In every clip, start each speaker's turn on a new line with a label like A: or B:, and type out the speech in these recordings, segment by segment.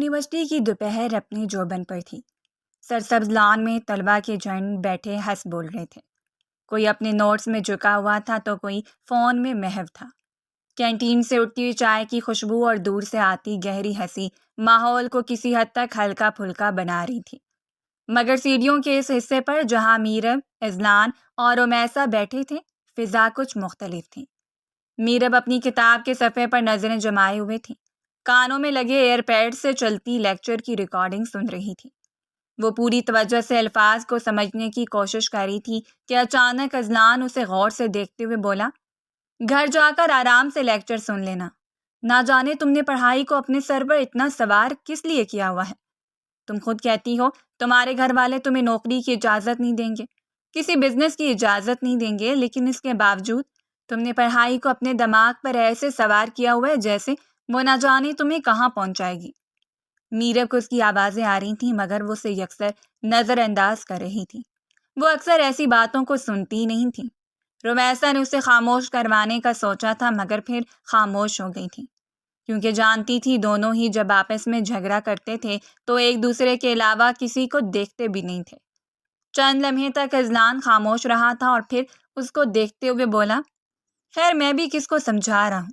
A: University کی دوپہر اپنے جوبن پر تھی۔ سرسبز لان میں طلباء کے جھنڈ بیٹھے ہنس بول رہے تھے۔ کوئی اپنے نوٹس میں جھکا ہوا تھا تو کوئی فون میں محو تھا۔ کینٹین سے اٹھتی ہوئی چائے کی خوشبو اور دور سے آتی گہری ہنسی ماحول کو کسی حد تک ہلکا پھلکا بنا رہی تھی، مگر سیڑھیوں کے اس حصے پر جہاں میرب، اذلان اور امیسا بیٹھے تھے فضا کچھ مختلف تھی۔ میرب اپنی کتاب کے صفحے پر نظریں جمائے ہوئے تھی، کانوں میں لگے ایئر پیڈ سے چلتی لیکچر کی ریکارڈنگ سن رہی تھی۔ وہ پوری توجہ سے الفاظ کو سمجھنے کی کوشش کر رہی تھی کہ اچانک اذلان اسے غور سے دیکھتے ہوئے بولا، گھر جا کر آرام سے لیکچر سن لینا، نہ جانے تم نے پڑھائی کو اپنے سر پر اتنا سوار کس لیے کیا ہوا ہے۔ تم خود کہتی ہو تمہارے گھر والے تمہیں نوکری کی اجازت نہیں دیں گے، کسی بزنس کی اجازت نہیں دیں گے، لیکن اس کے باوجود تم نے پڑھائی کو اپنے دماغ پر ایسے سوار کیا ہوا ہے جیسے وہ نہ جانے تمہیں کہاں پہنچائے گی۔ میرب کو اس کی آوازیں آ رہی تھیں مگر وہ اسے یکسر نظر انداز کر رہی تھی۔ وہ اکثر ایسی باتوں کو سنتی نہیں تھی۔ رومیسا نے اسے خاموش کروانے کا سوچا تھا مگر پھر خاموش ہو گئی تھی، کیونکہ جانتی تھی دونوں ہی جب آپس میں جھگڑا کرتے تھے تو ایک دوسرے کے علاوہ کسی کو دیکھتے بھی نہیں تھے۔ چند لمحے تک اذلان خاموش رہا تھا اور پھر اس کو دیکھتے ہوئے بولا، خیر میں بھی کس کو سمجھا رہا ہوں۔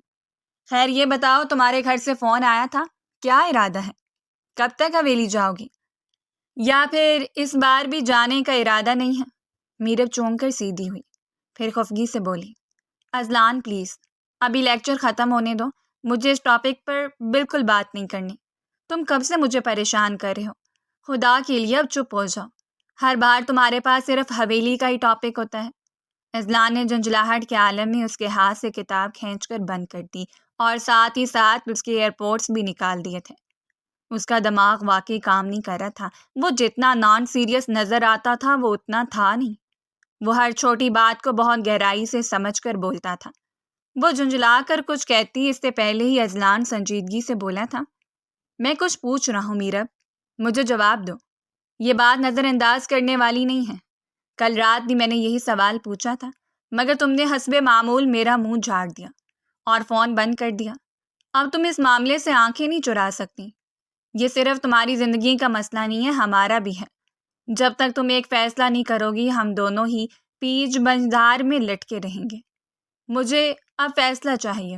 A: خیر یہ بتاؤ تمہارے گھر سے فون آیا تھا، کیا ارادہ ہے؟ کب تک حویلی جاؤ گی؟ یا پھر اس بار بھی جانے کا ارادہ نہیں ہے؟ میرب چونک کر سیدھی ہوئی، پھر خفگی سے بولی، اذلان پلیز ابھی لیکچر ختم ہونے دو، مجھے اس ٹاپک پر بالکل بات نہیں کرنی۔ تم کب سے مجھے پریشان کر رہے ہو، خدا کے لیے اب چپ ہو جاؤ، ہر بار تمہارے پاس صرف حویلی کا ہی ٹاپک ہوتا ہے۔ اذلان نے جھنجھلاہٹ کے عالم میں اس کے ہاتھ سے کتاب کھینچ کر بند کر دی اور ساتھ ہی ساتھ اس کے ایئرپورٹس بھی نکال دیے تھے۔ اس کا دماغ واقعی کام نہیں کر رہا تھا، وہ جتنا نان سیریس نظر آتا تھا وہ اتنا تھا نہیں۔ وہ ہر چھوٹی بات کو بہت گہرائی سے سمجھ کر بولتا تھا۔ وہ جھنجھلا کر کچھ کہتی اس سے پہلے ہی اذلان سنجیدگی سے بولا تھا، میں کچھ پوچھ رہا ہوں میرب، مجھے جواب دو، یہ بات نظر انداز کرنے والی نہیں ہے۔ کل رات بھی میں نے یہی سوال پوچھا تھا مگر تم نے حسب معمول میرا منہ جھاڑ دیا اور فون بند کر دیا۔ اب تم اس معاملے سے آنکھیں نہیں چرا سکتی۔ یہ صرف تمہاری زندگی کا مسئلہ نہیں ہے، ہمارا بھی ہے۔ جب تک تم ایک فیصلہ نہیں کرو گی ہم دونوں ہی پیچ بنجدار میں لٹکے رہیں گے۔ مجھے اب فیصلہ چاہیے۔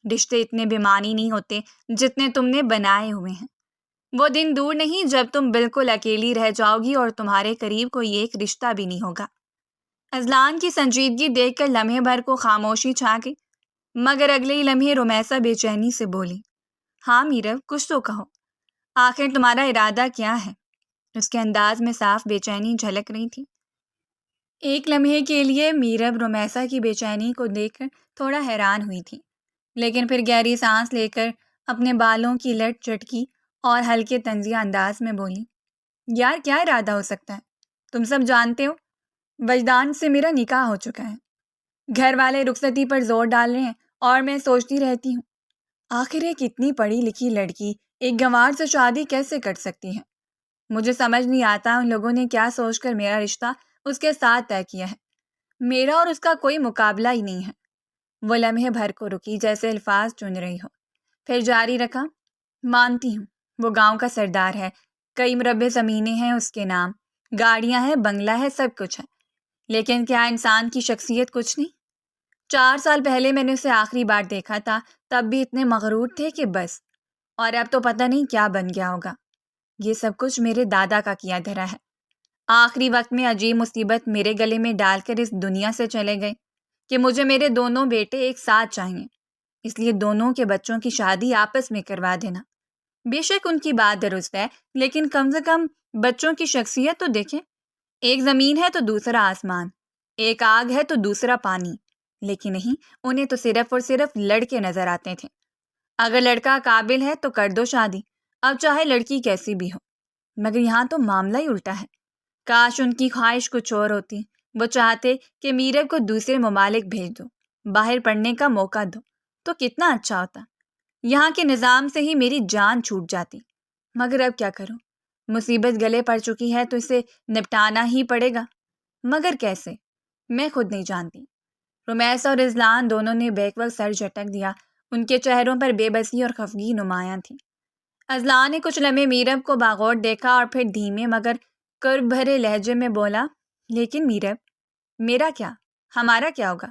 A: رشتے اتنے بے معنی نہیں ہوتے جتنے تم نے بنائے ہوئے ہیں۔ وہ دن دور نہیں جب تم بالکل اکیلی رہ جاؤ گی اور تمہارے قریب کوئی ایک رشتہ بھی نہیں ہوگا۔ اذلان کی سنجیدگی دیکھ کر لمحے بھر کو خاموشی چھا گئی، مگر اگلے ہی لمحے رومیسا بے چینی سے بولی، ہاں میرب کچھ تو کہو، آخر تمہارا ارادہ کیا ہے؟ اس کے انداز میں صاف بے چینی جھلک رہی تھی۔ ایک لمحے کے لیے میرب رومیسا کی بے چینی کو دیکھ کر تھوڑا حیران ہوئی تھی، لیکن پھر گہری سانس لے کر اپنے بالوں کی لٹ چٹکی اور ہلکے طنزیہ انداز میں بولی، یار کیا ارادہ ہو سکتا ہے؟ تم سب جانتے ہو وجدان سے میرا نکاح ہو چکا ہے، گھر والے رخصتی پر زور ڈال رہے ہیں اور میں سوچتی رہتی ہوں آخر ایک اتنی پڑھی لکھی لڑکی ایک گنوار سے شادی کیسے کر سکتی ہے؟ مجھے سمجھ نہیں آتا ان لوگوں نے کیا سوچ کر میرا رشتہ اس کے ساتھ طے کیا ہے۔ میرا اور اس کا کوئی مقابلہ ہی نہیں ہے۔ وہ لمحے بھر کو رکی جیسے الفاظ چن رہی ہو، پھر جاری رکھا، مانتی ہوں وہ گاؤں کا سردار ہے، کئی مربع زمینیں ہیں اس کے نام، گاڑیاں ہیں، بنگلہ ہے، سب کچھ ہے، لیکن کیا انسان کی شخصیت کچھ نہیں؟ 4 سال پہلے میں نے اسے آخری بار دیکھا تھا، تب بھی اتنے مغرور تھے کہ بس، اور اب تو پتہ نہیں کیا بن گیا ہوگا۔ یہ سب کچھ میرے دادا کا کیا دھرا ہے۔ آخری وقت میں عجیب مصیبت میرے گلے میں ڈال کر اس دنیا سے چلے گئے کہ مجھے میرے دونوں بیٹے ایک ساتھ چاہیے، اس لیے دونوں کے بچوں کی شادی آپس میں کروا دینا۔ بے شک ان کی بات درست ہے، لیکن کم سے کم بچوں کی شخصیت تو دیکھیں۔ ایک زمین ہے تو دوسرا آسمان، ایک آگ ہے تو دوسرا پانی، لیکن نہیں، انہیں تو صرف اور صرف لڑکے نظر آتے تھے۔ اگر لڑکا قابل ہے تو کر دو شادی، اب چاہے لڑکی کیسی بھی ہو۔ مگر یہاں تو معاملہ ہی الٹا ہے۔ کاش ان کی خواہش کچھ اور ہوتی، وہ چاہتے کہ میرب کو دوسرے ممالک بھیج دو، باہر پڑھنے کا موقع دو، تو کتنا اچھا ہوتا۔ یہاں کے نظام سے ہی میری جان چھوٹ جاتی، مگر اب کیا کروں؟ مصیبت گلے پڑ چکی ہے تو اسے نپٹانا ہی پڑے گا، مگر کیسے؟ میں خود نہیں جانتی۔ رومیسا اور اذلان دونوں نے بیک وقت سر جھٹک دیا، ان کے چہروں پر بے بسی اور خفگی نمایاں تھی۔ اذلان نے کچھ لمحے میرب کو باغور دیکھا اور پھر دھیمے مگر کرب بھرے لہجے میں بولا، لیکن میرب، میرا کیا، ہمارا کیا ہوگا؟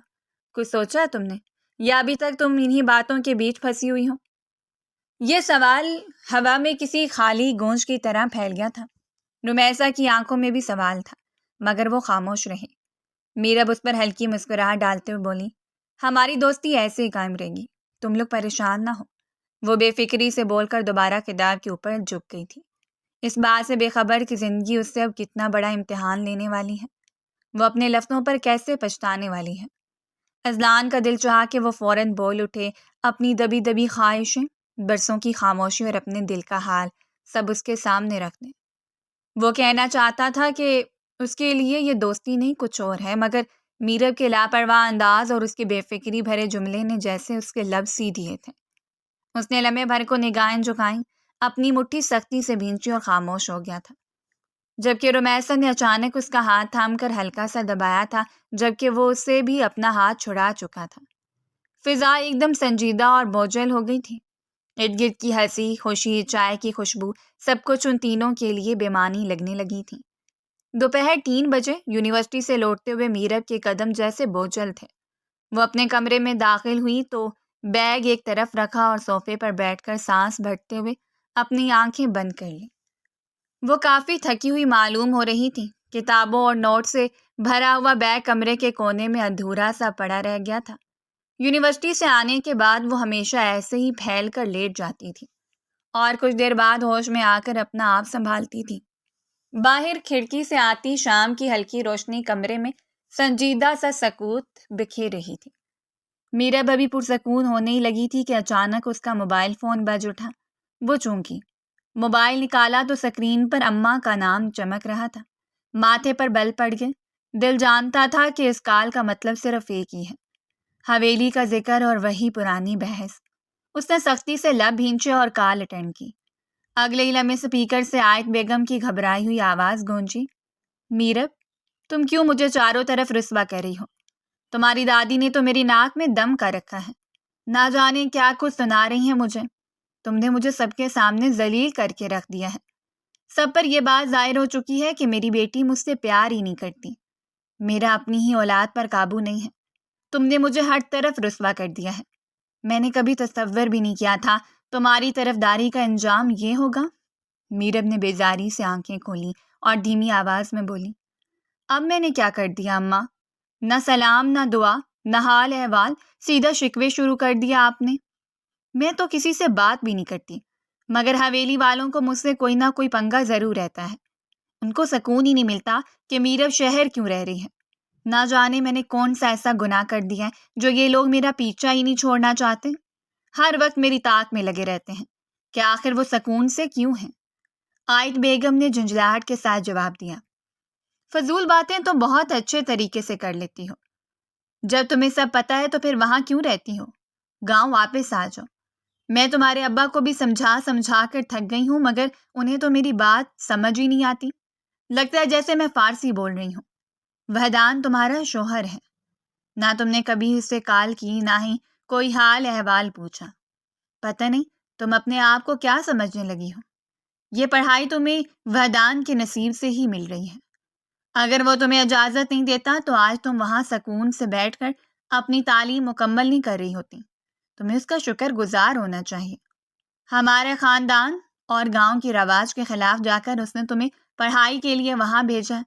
A: کچھ سوچا ہے تم نے، یا ابھی تک تم انہی باتوں کے بیچ پھنسی ہوئی ہو؟ یہ سوال ہوا میں کسی خالی گونج کی طرح پھیل گیا تھا۔ رمیسا کی آنکھوں میں بھی سوال تھا، مگر وہ خاموش رہی۔ میرب اس پر ہلکی مسکراہٹ ڈالتے ہوئے بولی، ہماری دوستی ایسے ہی قائم رہے گی، تم لوگ پریشان نہ ہو۔ وہ بے فکری سے بول کر دوبارہ کتاب کے اوپر جھک گئی تھی، اس بات سے بے خبر کہ زندگی اس سے اب کتنا بڑا امتحان لینے والی ہے، وہ اپنے لفظوں پر کیسے پچھتانے والی ہے۔ اذلان کا دل چاہا کہ وہ فوراً بول اٹھے، اپنی دبی دبی خواہشیں، برسوں کی خاموشی اور اپنے دل کا حال سب اس کے سامنے رکھ دیں۔ وہ کہنا چاہتا تھا کہ اس کے لیے یہ دوستی نہیں کچھ اور ہے، مگر میرب کے لاپرواہ انداز اور اس کی بے فکری بھرے جملے نے جیسے اس کے لب سی دیے تھے۔ اس نے لمحے بھر کو نگاہیں جھکائیں، اپنی مٹھی سختی سے بھینچی اور خاموش ہو گیا تھا، جبکہ رمیسا نے اچانک اس کا ہاتھ تھام کر ہلکا سا دبایا تھا، جبکہ وہ اس سے بھی اپنا ہاتھ چھڑا چکا تھا۔ فضا ایک دم سنجیدہ اور بوجھل ہو گئی تھی۔ ارد گرد کی ہنسی، خوشی، چائے کی خوشبو، سب کچھ ان تینوں کے لیے بے معنی لگنے لگی تھی۔ دوپہر 3 بجے یونیورسٹی سے لوٹتے ہوئے میرب کے قدم جیسے بوجھل تھے۔ وہ اپنے کمرے میں داخل ہوئی تو بیگ ایک طرف رکھا اور صوفے پر بیٹھ کر سانس بھرتے ہوئے اپنی آنکھیں بند کر لیں۔ وہ کافی تھکی ہوئی معلوم ہو رہی تھی۔ کتابوں اور نوٹ سے بھرا ہوا بیگ کمرے کے کونے میں ادھورا سا پڑا رہ گیا تھا۔ یونیورسٹی سے آنے کے بعد وہ ہمیشہ ایسے ہی پھیل کر لیٹ جاتی تھی اور کچھ دیر بعد ہوش میں آ کر اپنا آپ سنبھالتی تھی۔ باہر کھڑکی سے آتی شام کی ہلکی روشنی کمرے میں سنجیدہ سا سکوت بکھیر رہی تھی۔ میرب ابھی پرسکون ہونے ہی لگی تھی کہ اچانک اس کا موبائل فون بج اٹھا۔ وہ چونکی موبائل نکالا تو سکرین پر اماں کا نام چمک رہا تھا۔ ماتھے پر بل پڑ گئے۔ دل جانتا تھا کہ اس کال کا مطلب صرف ایک ہی ہے، حویلی کا ذکر اور وہی پرانی بحث۔ اس نے سختی سے لب بھینچے اور کال اٹینڈ کی۔ اگلے ہی لمحے اسپیکر سے عائد بیگم کی گھبرائی ہوئی آواز گونجی، میرب، تم کیوں مجھے چاروں طرف رسوا کر رہی ہو؟ تمہاری دادی نے تو میری ناک میں دم کر رکھا ہے، نہ جانے کیا کچھ سنا رہی ہیں مجھے۔ تم نے مجھے سب کے سامنے ذلیل کر کے رکھ دیا ہے۔ سب پر یہ بات ظاہر ہو چکی ہے کہ میری بیٹی مجھ سے پیار ہی نہیں کرتی، میرا اپنی ہی اولاد پر قابو نہیں ہے۔ تم نے مجھے ہر طرف رسوا کر دیا ہے۔ میں نے کبھی تصور بھی نہیں کیا تھا تمہاری طرفداری کا انجام یہ ہوگا۔ میرب نے بیزاری سے آنکھیں کھولیں اور دھیمی آواز میں بولی، اب میں نے کیا کر دیا اماں؟ نہ سلام، نہ دعا، نہ حال احوال، سیدھا شکوے شروع کر دیا آپ نے۔ میں تو کسی سے بات بھی نہیں کرتی، مگر حویلی والوں کو مجھ سے کوئی نہ کوئی پنگا ضرور رہتا ہے۔ ان کو سکون ہی نہیں ملتا کہ میرب شہر کیوں رہ رہی ہے۔ نہ جانے میں نے کون سا ایسا گناہ کر دیا ہے جو یہ لوگ میرا پیچھا ہی نہیں چھوڑنا چاہتے۔ ہر وقت میری طاق میں لگے رہتے ہیں کہ آخر وہ سکون سے کیوں ہیں۔ عائد بیگم نے جھنجھلاہٹ کے ساتھ جواب دیا، فضول باتیں تو بہت اچھے طریقے سے کر لیتی ہو۔ جب تمہیں سب پتہ ہے تو پھر وہاں کیوں رہتی ہو؟ گاؤں واپس آ جاؤ۔ میں تمہارے ابا کو بھی سمجھا کر تھک گئی ہوں، مگر انہیں تو میری بات سمجھ ہی نہیں آتی۔ لگتا ہے جیسے میں فارسی بول رہی ہوں۔ وحدان تمہارا شوہر ہے، نہ تم نے کبھی اس سے کال کی، نہ ہی کوئی حال احوال پوچھا۔ پتہ نہیں تم اپنے آپ کو کیا سمجھنے لگی ہو۔ یہ پڑھائی تمہیں وحدان کے نصیب سے ہی مل رہی ہے۔ اگر وہ تمہیں اجازت نہیں دیتا تو آج تم وہاں سکون سے بیٹھ کر اپنی تعلیم مکمل نہیں کر رہی ہوتی۔ تمہیں اس کا شکر گزار ہونا چاہیے۔ ہمارے خاندان اور گاؤں کی رواج کے خلاف جا کر اس نے تمہیں پڑھائی کے لیے وہاں بھیجا ہے،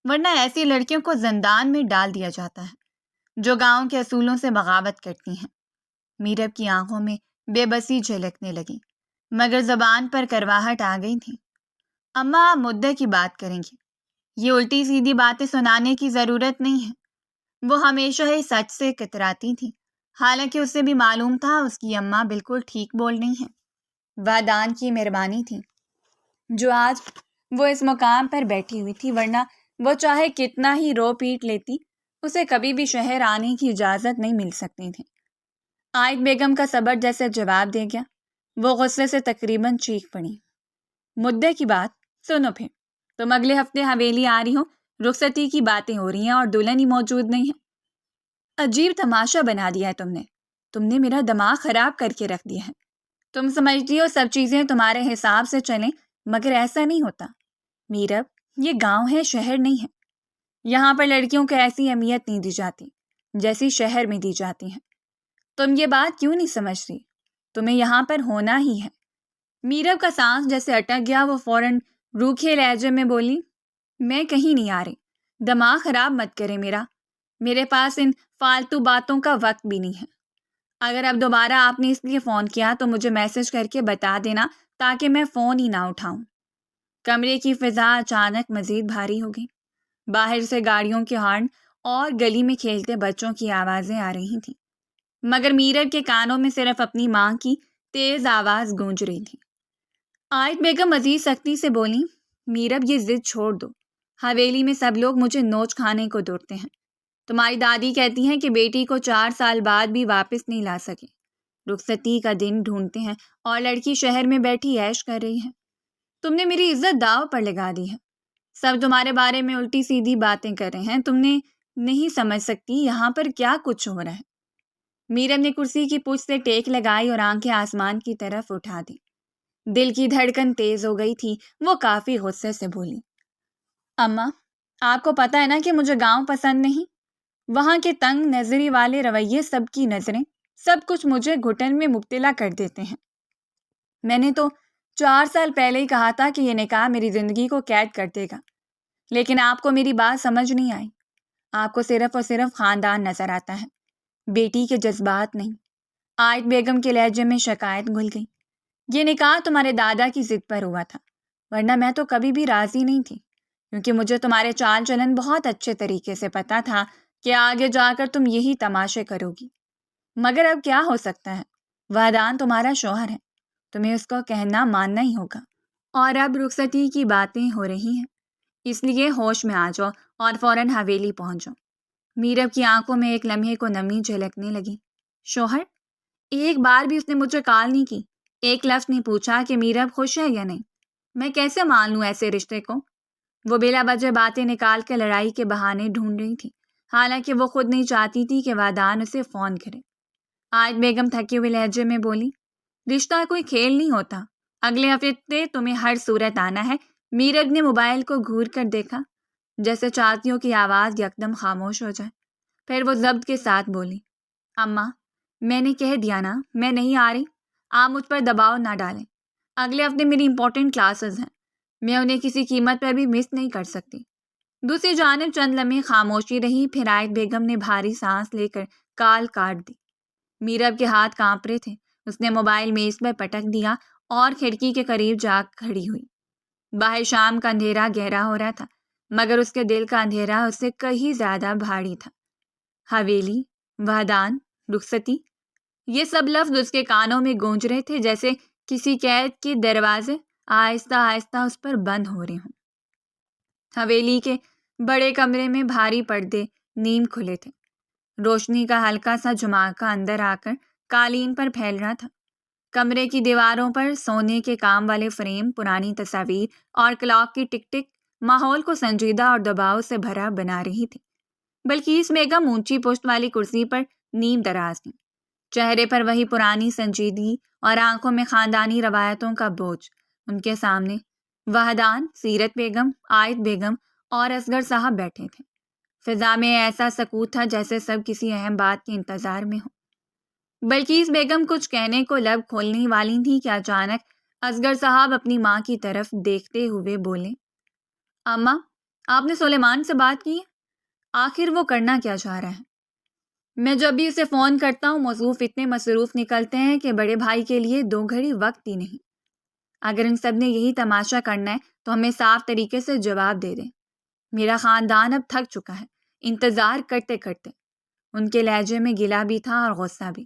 A: ورنہ ایسی لڑکیوں کو زندان میں ڈال دیا جاتا ہے جو گاؤں کے اصولوں سے بغاوت کرتی ہیں۔ میرب کی آنکھوں میں بے بسی جھلکنے لگی، مگر زبان پر کرواہٹ آ گئی تھی۔ اماں آپ مدعے کی بات کریں گی، یہ الٹی سیدھی باتیں سنانے کی ضرورت نہیں ہے۔ وہ ہمیشہ ہی سچ سے کتراتی تھی، حالانکہ اسے بھی معلوم تھا اس کی اماں بالکل ٹھیک بول رہی ہیں۔ وحدان کی مہربانی تھی جو آج وہ اس مقام پر بیٹھی ہوئی تھی، ورنہ وہ چاہے کتنا ہی رو پیٹ لیتی، اسے کبھی بھی شہر آنے کی اجازت نہیں مل سکتی تھی۔ عائد بیگم کا صبر جیسے جواب دے گیا۔ وہ غصے سے تقریباً چیخ پڑی، مدعے کی بات سنو پھر، تم اگلے ہفتے حویلی آ رہی ہو، رخصتی کی باتیں ہو رہی ہیں اور دلہن ہی موجود نہیں ہے۔ عجیب تماشا بنا دیا ہے تم نے میرا دماغ خراب کر کے رکھ دیا ہے۔ تم سمجھتی ہو سب چیزیں تمہارے حساب سے چلیں، مگر ایسا نہیں ہوتا میرب۔ یہ گاؤں ہے، شہر نہیں ہے۔ یہاں پر لڑکیوں کو ایسی اہمیت نہیں دی جاتی جیسی شہر میں دی جاتی ہیں۔ تم یہ بات کیوں نہیں سمجھتی؟ تمہیں یہاں پر ہونا ہی ہے۔ میرب کا سانس جیسے اٹک گیا، وہ فوراً روکھے لہجے میں بولی، میں کہیں نہیں آ رہی، دماغ خراب مت کرے میرا، میرے پاس ان فالتو باتوں کا وقت بھی نہیں ہے۔ اگر اب دوبارہ آپ نے اس لیے فون کیا تو مجھے میسج کر کے بتا دینا تاکہ میں فون ہی نہ اٹھاؤں۔ کمرے کی فضا اچانک مزید بھاری ہو گئی۔ باہر سے گاڑیوں کے ہارن اور گلی میں کھیلتے بچوں کی آوازیں آ رہی تھیں، مگر میرب کے کانوں میں صرف اپنی ماں کی تیز آواز گونج رہی تھی۔ عائد بیگم مزید سختی سے بولی، میرب یہ ضد چھوڑ دو، حویلی میں سب لوگ مجھے نوچ کھانے کو دوڑتے ہیں۔ تمہاری دادی کہتی ہیں کہ بیٹی کو 4 سال بعد بھی واپس نہیں لا سکے، رخصتی کا دن ڈھونڈتے ہیں اور لڑکی شہر میں بیٹھی عیش کر رہی ہے۔ تم نے میری عزت داؤ پر لگا دی ہے، سب تمہارے بارے میں الٹی سیدھی باتیں کر رہے ہیں، تم نے نہیں سمجھ سکتی یہاں پر کیا کچھ ہو رہا ہے۔ میرب نے کرسی کی پشت سے ٹیک لگائی اور آنکھیں آسمان کی طرف اٹھا دی۔ دل کی دھڑکن تیز ہو گئی تھی۔ وہ کافی غصے سے بولی، اماں آپ کو پتہ ہے نا کہ مجھے گاؤں پسند نہیں، وہاں کے تنگ نظری والے رویے، سب کی نظریں، سب کچھ مجھے گھٹن میں مبتلا کر دیتے ہیں۔ میں نے تو 4 سال پہلے ہی کہا تھا کہ یہ نکاح میری زندگی کو قید کر دے گا، لیکن آپ کو میری بات سمجھ نہیں آئی۔ آپ کو صرف اور صرف خاندان نظر آتا ہے، بیٹی کے جذبات نہیں۔ عائد بیگم کے لہجے میں شکایت گھل گئی۔ یہ نکاح تمہارے دادا کی ضد پر ہوا تھا، ورنہ میں تو کبھی بھی راضی نہیں تھی، کیونکہ مجھے تمہارے چال چلن بہت اچھے طریقے سے پتا تھا کہ آگے جا کر تم یہی تماشے کرو گی۔ مگر اب کیا ہو سکتا ہے، وحدان تمہارا شوہر ہے، تمہیں اس کو کہنا ماننا ہی ہوگا۔ اور اب رخصتی کی باتیں ہو رہی ہیں، اس لیے ہوش میں آ جاؤ اور فوراً حویلی پہنچ جاؤ۔ میرب کی آنکھوں میں ایک لمحے کو نمی جھلکنے لگی۔ شوہر؟ ایک بار بھی اس نے مجھے کال نہیں کی، ایک لفظ نہیں پوچھا کہ میرب خوش ہے یا نہیں۔ میں کیسے مان لوں ایسے رشتے کو؟ وہ بلا وجہ باتیں نکال کے لڑائی کے بہانے ڈھونڈ رہی تھی، حالانکہ وہ خود نہیں چاہتی تھی کہ وحدان اسے فون کرے۔ عائد بیگم تھکے ہوئے لہجے میں بولی، رشتہ کوئی کھیل نہیں ہوتا، اگلے ہفتے تمہیں ہر صورت آنا ہے۔ میرب نے موبائل کو گھور کر دیکھا، جیسے چاہتیوں کی آواز یکدم خاموش ہو جائے۔ پھر وہ ضبط کے ساتھ بولی، اماں میں نے کہہ دیا نا، میں نہیں آ رہی، آپ مجھ پر دباؤ نہ ڈالیں۔ اگلے ہفتے میری امپورٹنٹ کلاسز ہیں، میں انہیں کسی قیمت پر بھی مس نہیں کر سکتی۔ دوسری جانب چند لمحے خاموشی رہی، پھر عائد بیگم نے بھاری سانس لے کر کال کاٹ دی۔ میرب کے ہاتھ کانپ رہے تھے، اس نے موبائل میز پر پٹک دیا اور کھڑکی کے قریب جا کھڑی ہوئی۔ باہر شام کا اندھیرا گہرا ہو رہا تھا، مگر اس کے دل کا اندھیرا اس سے کہیں زیادہ بھاری تھا۔ حویلی، وحدان، رخصتی، یہ سب لفظ اس کے کانوں میں گونج رہے تھے، جیسے کسی قید کے دروازے آہستہ آہستہ اس پر بند ہو رہے ہوں۔ حویلی کے بڑے کمرے میں بھاری پردے نیم کھلے تھے، روشنی کا ہلکا سا جھماکہ اندر آ کر قالین پر پھیل رہا تھا۔ کمرے کی دیواروں پر سونے کے کام والے فریم، پرانی تصاویر اور کلاک کی ٹک ٹک ماحول کو سنجیدہ اور دباؤ سے بھرا بنا رہی تھی۔ بلکیس بیگم اونچی پشت والی کرسی پر نیم دراز تھیں، چہرے پر وہی پرانی سنجیدگی اور آنکھوں میں خاندانی روایتوں کا بوجھ۔ ان کے سامنے وحدان، سیرت بیگم، عائد بیگم اور اصغر صاحب بیٹھے تھے۔ فضا میں ایسا سکوت تھا جیسے سب کسی اہم بات کے انتظار میں ہو۔ بلکیس بیگم کچھ کہنے کو لب کھولنے والی تھی کہ اچانک اصغر صاحب اپنی ماں کی طرف دیکھتے ہوئے بولے، اماں آپ نے سلیمان سے بات کی ہے؟ آخر وہ کرنا کیا چاہ رہا ہے؟ میں جب بھی اسے فون کرتا ہوں موظف اتنے مصروف نکلتے ہیں کہ بڑے بھائی کے لیے 2 گھڑی وقت ہی نہیں۔ اگر ان سب نے یہی تماشا کرنا ہے تو ہمیں صاف طریقے سے جواب دے دیں۔ میرا خاندان اب تھک چکا ہے انتظار کرتے کرتے۔ ان کے لہجے میں گلہ بھی تھا اور غصہ بھی۔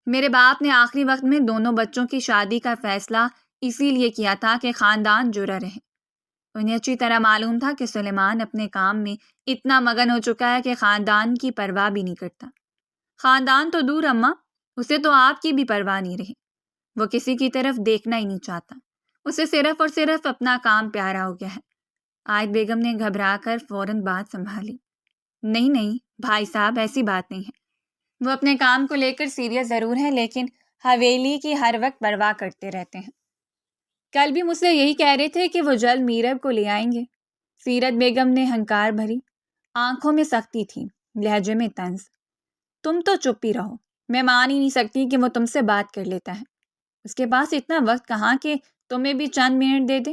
A: میرے باپ نے آخری وقت میں دونوں بچوں کی شادی کا فیصلہ اسی لیے کیا تھا کہ خاندان جڑا رہے۔ انہیں اچھی طرح معلوم تھا کہ سلیمان اپنے کام میں اتنا مگن ہو چکا ہے کہ خاندان کی پرواہ بھی نہیں کرتا۔ خاندان تو دور اماں، اسے تو آپ کی بھی پرواہ نہیں رہی۔ وہ کسی کی طرف دیکھنا ہی نہیں چاہتا، اسے صرف اور صرف اپنا کام پیارا ہو گیا ہے۔ عائد بیگم نے گھبرا کر فوراً بات سنبھالی، نہیں بھائی صاحب ایسی بات نہیں ہے، وہ اپنے کام کو لے کر سیریس ضرور ہے، لیکن حویلی کی ہر وقت پرواہ کرتے رہتے ہیں۔ کل بھی مجھ سے یہی کہہ رہے تھے کہ وہ جلد میرب کو لے آئیں گے۔ سیرت بیگم نے ہنکار بھری آنکھوں میں سختی تھی، لہجے میں طنز۔ تم تو چپ ہی رہو، میں مان ہی نہیں سکتی کہ وہ تم سے بات کر لیتا ہے۔ اس کے پاس اتنا وقت کہاں کہ تمہیں بھی چند منٹ دے دے؟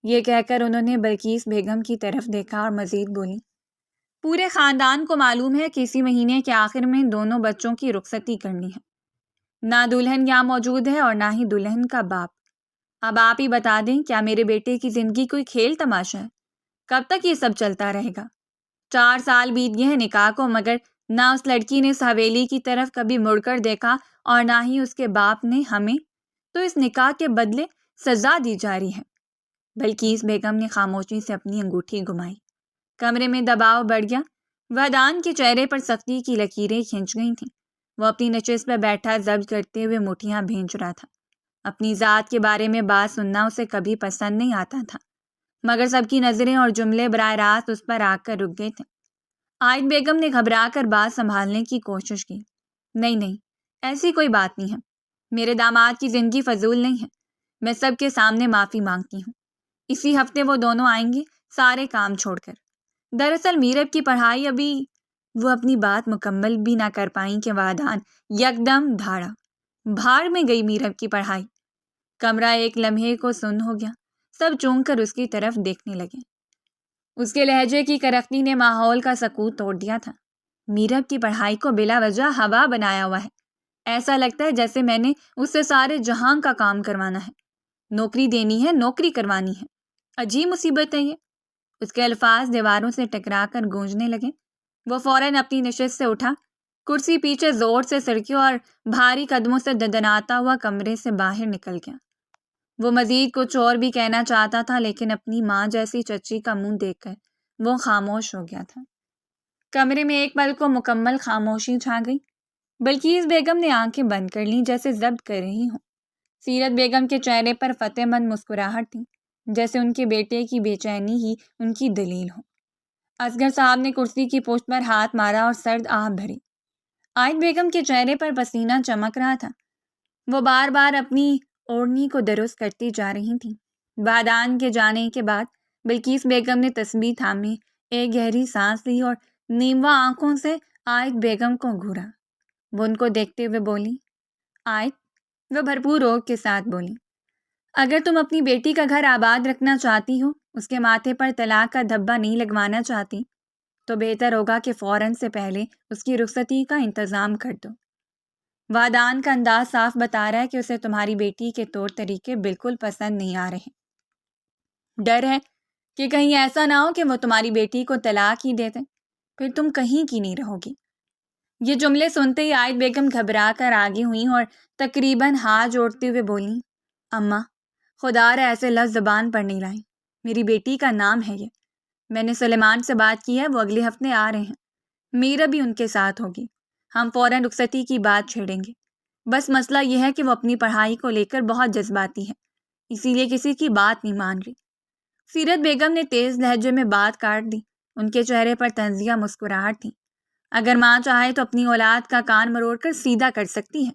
A: یہ کہہ کر انہوں نے بلقیس بیگم کی طرف دیکھا اور مزید بولی، پورے خاندان کو معلوم ہے کہ اسی مہینے کے آخر میں دونوں بچوں کی رخصتی کرنی ہے۔ نہ دلہن یہاں موجود ہے اور نہ ہی دلہن کا باپ۔ اب آپ ہی بتا دیں، کیا میرے بیٹے کی زندگی کوئی کھیل تماشا ہے؟ کب تک یہ سب چلتا رہے گا؟ 4 سال بیت گئے ہیں نکاح کو، مگر نہ اس لڑکی نے اس حویلی کی طرف کبھی مڑ کر دیکھا اور نہ ہی اس کے باپ نے ہمیں، تو اس نکاح کے بدلے سزا دی جا رہی ہے۔ بلقیس بیگم نے خاموشی سے اپنی انگوٹھی گھمائی۔ کمرے میں دباؤ بڑھ گیا۔ وحدان کے چہرے پر سختی کی لکیریں کھنچ گئی تھیں۔ وہ اپنی نشست پہ بیٹھا ضبط کرتے ہوئے مٹھیاں بھینچ رہا تھا۔ اپنی ذات کے بارے میں بات سننا اسے کبھی پسند نہیں آتا تھا، مگر سب کی نظریں اور جملے براہ راست اس پر آ کر رک گئے تھے۔ عائد بیگم نے گھبرا کر بات سنبھالنے کی کوشش کی۔ نہیں، ایسی کوئی بات نہیں ہے۔ میرے داماد کی زندگی فضول نہیں ہے۔ میں سب کے سامنے معافی مانگتی ہوں۔ اسی ہفتے وہ دونوں آئیں گے، سارے کام چھوڑ کر۔ دراصل میرب کی پڑھائی ابھی… وہ اپنی بات مکمل بھی نہ کر پائیں کہ وحدان یکدم دھاڑا۔ بھاڑ میں گئی میرب کی پڑھائی۔ کمرہ ایک لمحے کو سن ہو گیا۔ سب چونک کر اس کی طرف دیکھنے لگے۔ اس کے لہجے کی کرختی نے ماحول کا سکوت توڑ دیا تھا۔ میرب کی پڑھائی کو بلا وجہ ہوا بنایا ہوا ہے۔ ایسا لگتا ہے جیسے میں نے اس سے سارے جہاں کا کام کروانا ہے۔ نوکری دینی ہے، نوکری کروانی ہے۔ عجیب مصیبت ہے یہ۔ اس کے الفاظ دیواروں سے ٹکرا کر گونجنے لگے۔ وہ فوراً اپنی نشست سے اٹھا، کرسی پیچھے زور سے سرکی اور بھاری قدموں سے ددناتا ہوا کمرے سے باہر نکل گیا۔ وہ مزید کچھ اور بھی کہنا چاہتا تھا، لیکن اپنی ماں جیسی چچی کا منہ دیکھ کر وہ خاموش ہو گیا تھا۔ کمرے میں ایک پل کو مکمل خاموشی چھا گئی۔ بلقیس بیگم نے آنکھیں بند کر لیں جیسے ضبط کر رہی ہوں۔ سیرت بیگم کے چہرے پر فتح مند مسکراہٹ تھی، جیسے ان کے بیٹے کی بے چینی ہی ان کی دلیل ہو۔ اصغر صاحب نے کرسی کی پشت پر ہاتھ مارا اور سرد آہ بھری۔ عائد بیگم کے چہرے پر پسینہ چمک رہا تھا۔ وہ بار بار اپنی اوڑھنی کو درست کرتی جا رہی تھیں۔ وحدان کے جانے کے بعد بلقیس بیگم نے تسبیح تھامے ایک گہری سانس لی اور نیموا آنکھوں سے عائد بیگم کو گھورا۔ وہ ان کو دیکھتے ہوئے بولی، عائد، وہ بھرپور روگ کے ساتھ بولی، اگر تم اپنی بیٹی کا گھر آباد رکھنا چاہتی ہو، اس کے ماتھے پر طلاق کا دھبا نہیں لگوانا چاہتی، تو بہتر ہوگا کہ فوراً سے پہلے اس کی رخصتی کا انتظام کر دو۔ وحدان کا انداز صاف بتا رہا ہے کہ اسے تمہاری بیٹی کے طور طریقے بالکل پسند نہیں آ رہے۔ ڈر ہے کہ کہیں ایسا نہ ہو کہ وہ تمہاری بیٹی کو طلاق ہی دے دیں، پھر تم کہیں کی نہیں رہو گی۔ یہ جملے سنتے ہی عائد بیگم گھبرا کر آگے ہوئیں اور تقریباً ہاتھ جوڑتے ہوئے بولیں، اماں، خدا را ایسے لفظ زبان پر نہیں لائیں۔ میری بیٹی کا نام ہے یہ۔ میں نے سلیمان سے بات کی ہے، وہ اگلے ہفتے آ رہے ہیں۔ میرا بھی ان کے ساتھ ہوگی۔ ہم فوراً رخصتی کی بات چھیڑیں گے۔ بس مسئلہ یہ ہے کہ وہ اپنی پڑھائی کو لے کر بہت جذباتی ہے، اسی لیے کسی کی بات نہیں مان رہی۔ سیرت بیگم نے تیز لہجے میں بات کاٹ دی۔ ان کے چہرے پر طنزیہ مسکراہٹ تھی۔ اگر ماں چاہے تو اپنی اولاد کا کان مروڑ کر سیدھا کر سکتی ہے،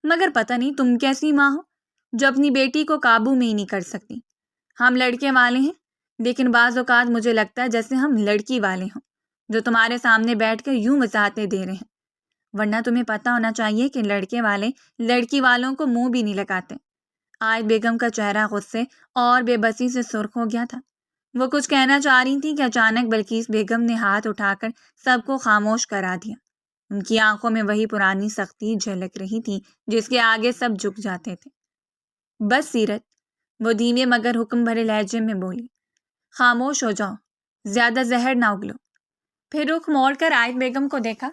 A: مگر پتہ نہیں تم کیسی ماں ہو جو اپنی بیٹی کو قابو میں ہی نہیں کر سکتی۔ ہم لڑکے والے ہیں، لیکن بعض اوقات مجھے لگتا ہے جیسے ہم لڑکی والے ہوں، جو تمہارے سامنے بیٹھ کر یوں وضاحتیں دے رہے ہیں، ورنہ تمہیں پتہ ہونا چاہیے کہ لڑکے والے لڑکی والوں کو منہ بھی نہیں لگاتے۔ عائد بیگم کا چہرہ غصے اور بے بسی سے سرخ ہو گیا تھا۔ وہ کچھ کہنا چاہ رہی تھیں کہ اچانک بلقیس بیگم نے ہاتھ اٹھا کر سب کو خاموش کرا دیا۔ ان کی آنکھوں میں وہی پرانی سختی جھلک رہی تھی جس کے آگے سب جھک جاتے تھے۔ بس سیرت، وہ دھیمے مگر حکم بھرے لہجے میں بولی، خاموش ہو جاؤ، زیادہ زہر نہ اگلو۔ پھر رخ موڑ کر عائد بیگم کو دیکھا،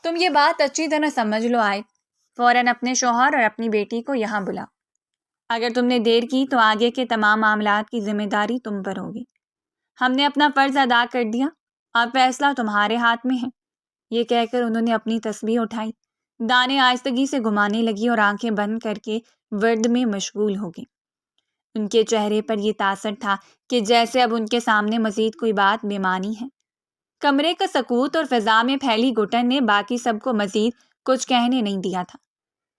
A: تم یہ بات اچھی طرح سمجھ لو عائد، فوراً اپنے شوہر اور اپنی بیٹی کو یہاں بلاؤ۔ اگر تم نے دیر کی تو آگے کے تمام معاملات کی ذمہ داری تم پر ہوگی۔ ہم نے اپنا فرض ادا کر دیا، اب فیصلہ تمہارے ہاتھ میں ہے۔ یہ کہہ کر انہوں نے اپنی تسبیح اٹھائی، دانے آہستگی سے گھمانے لگی اور آنکھیں بند کر کے ورد میں مشغول ہو گئی۔ ان کے چہرے پر یہ تاثر تھا کہ جیسے اب ان کے سامنے مزید کوئی بات بے معنی ہے۔ کمرے کا سکوت اور فضا میں پھیلی گھٹن نے باقی سب کو مزید کچھ کہنے نہیں دیا تھا۔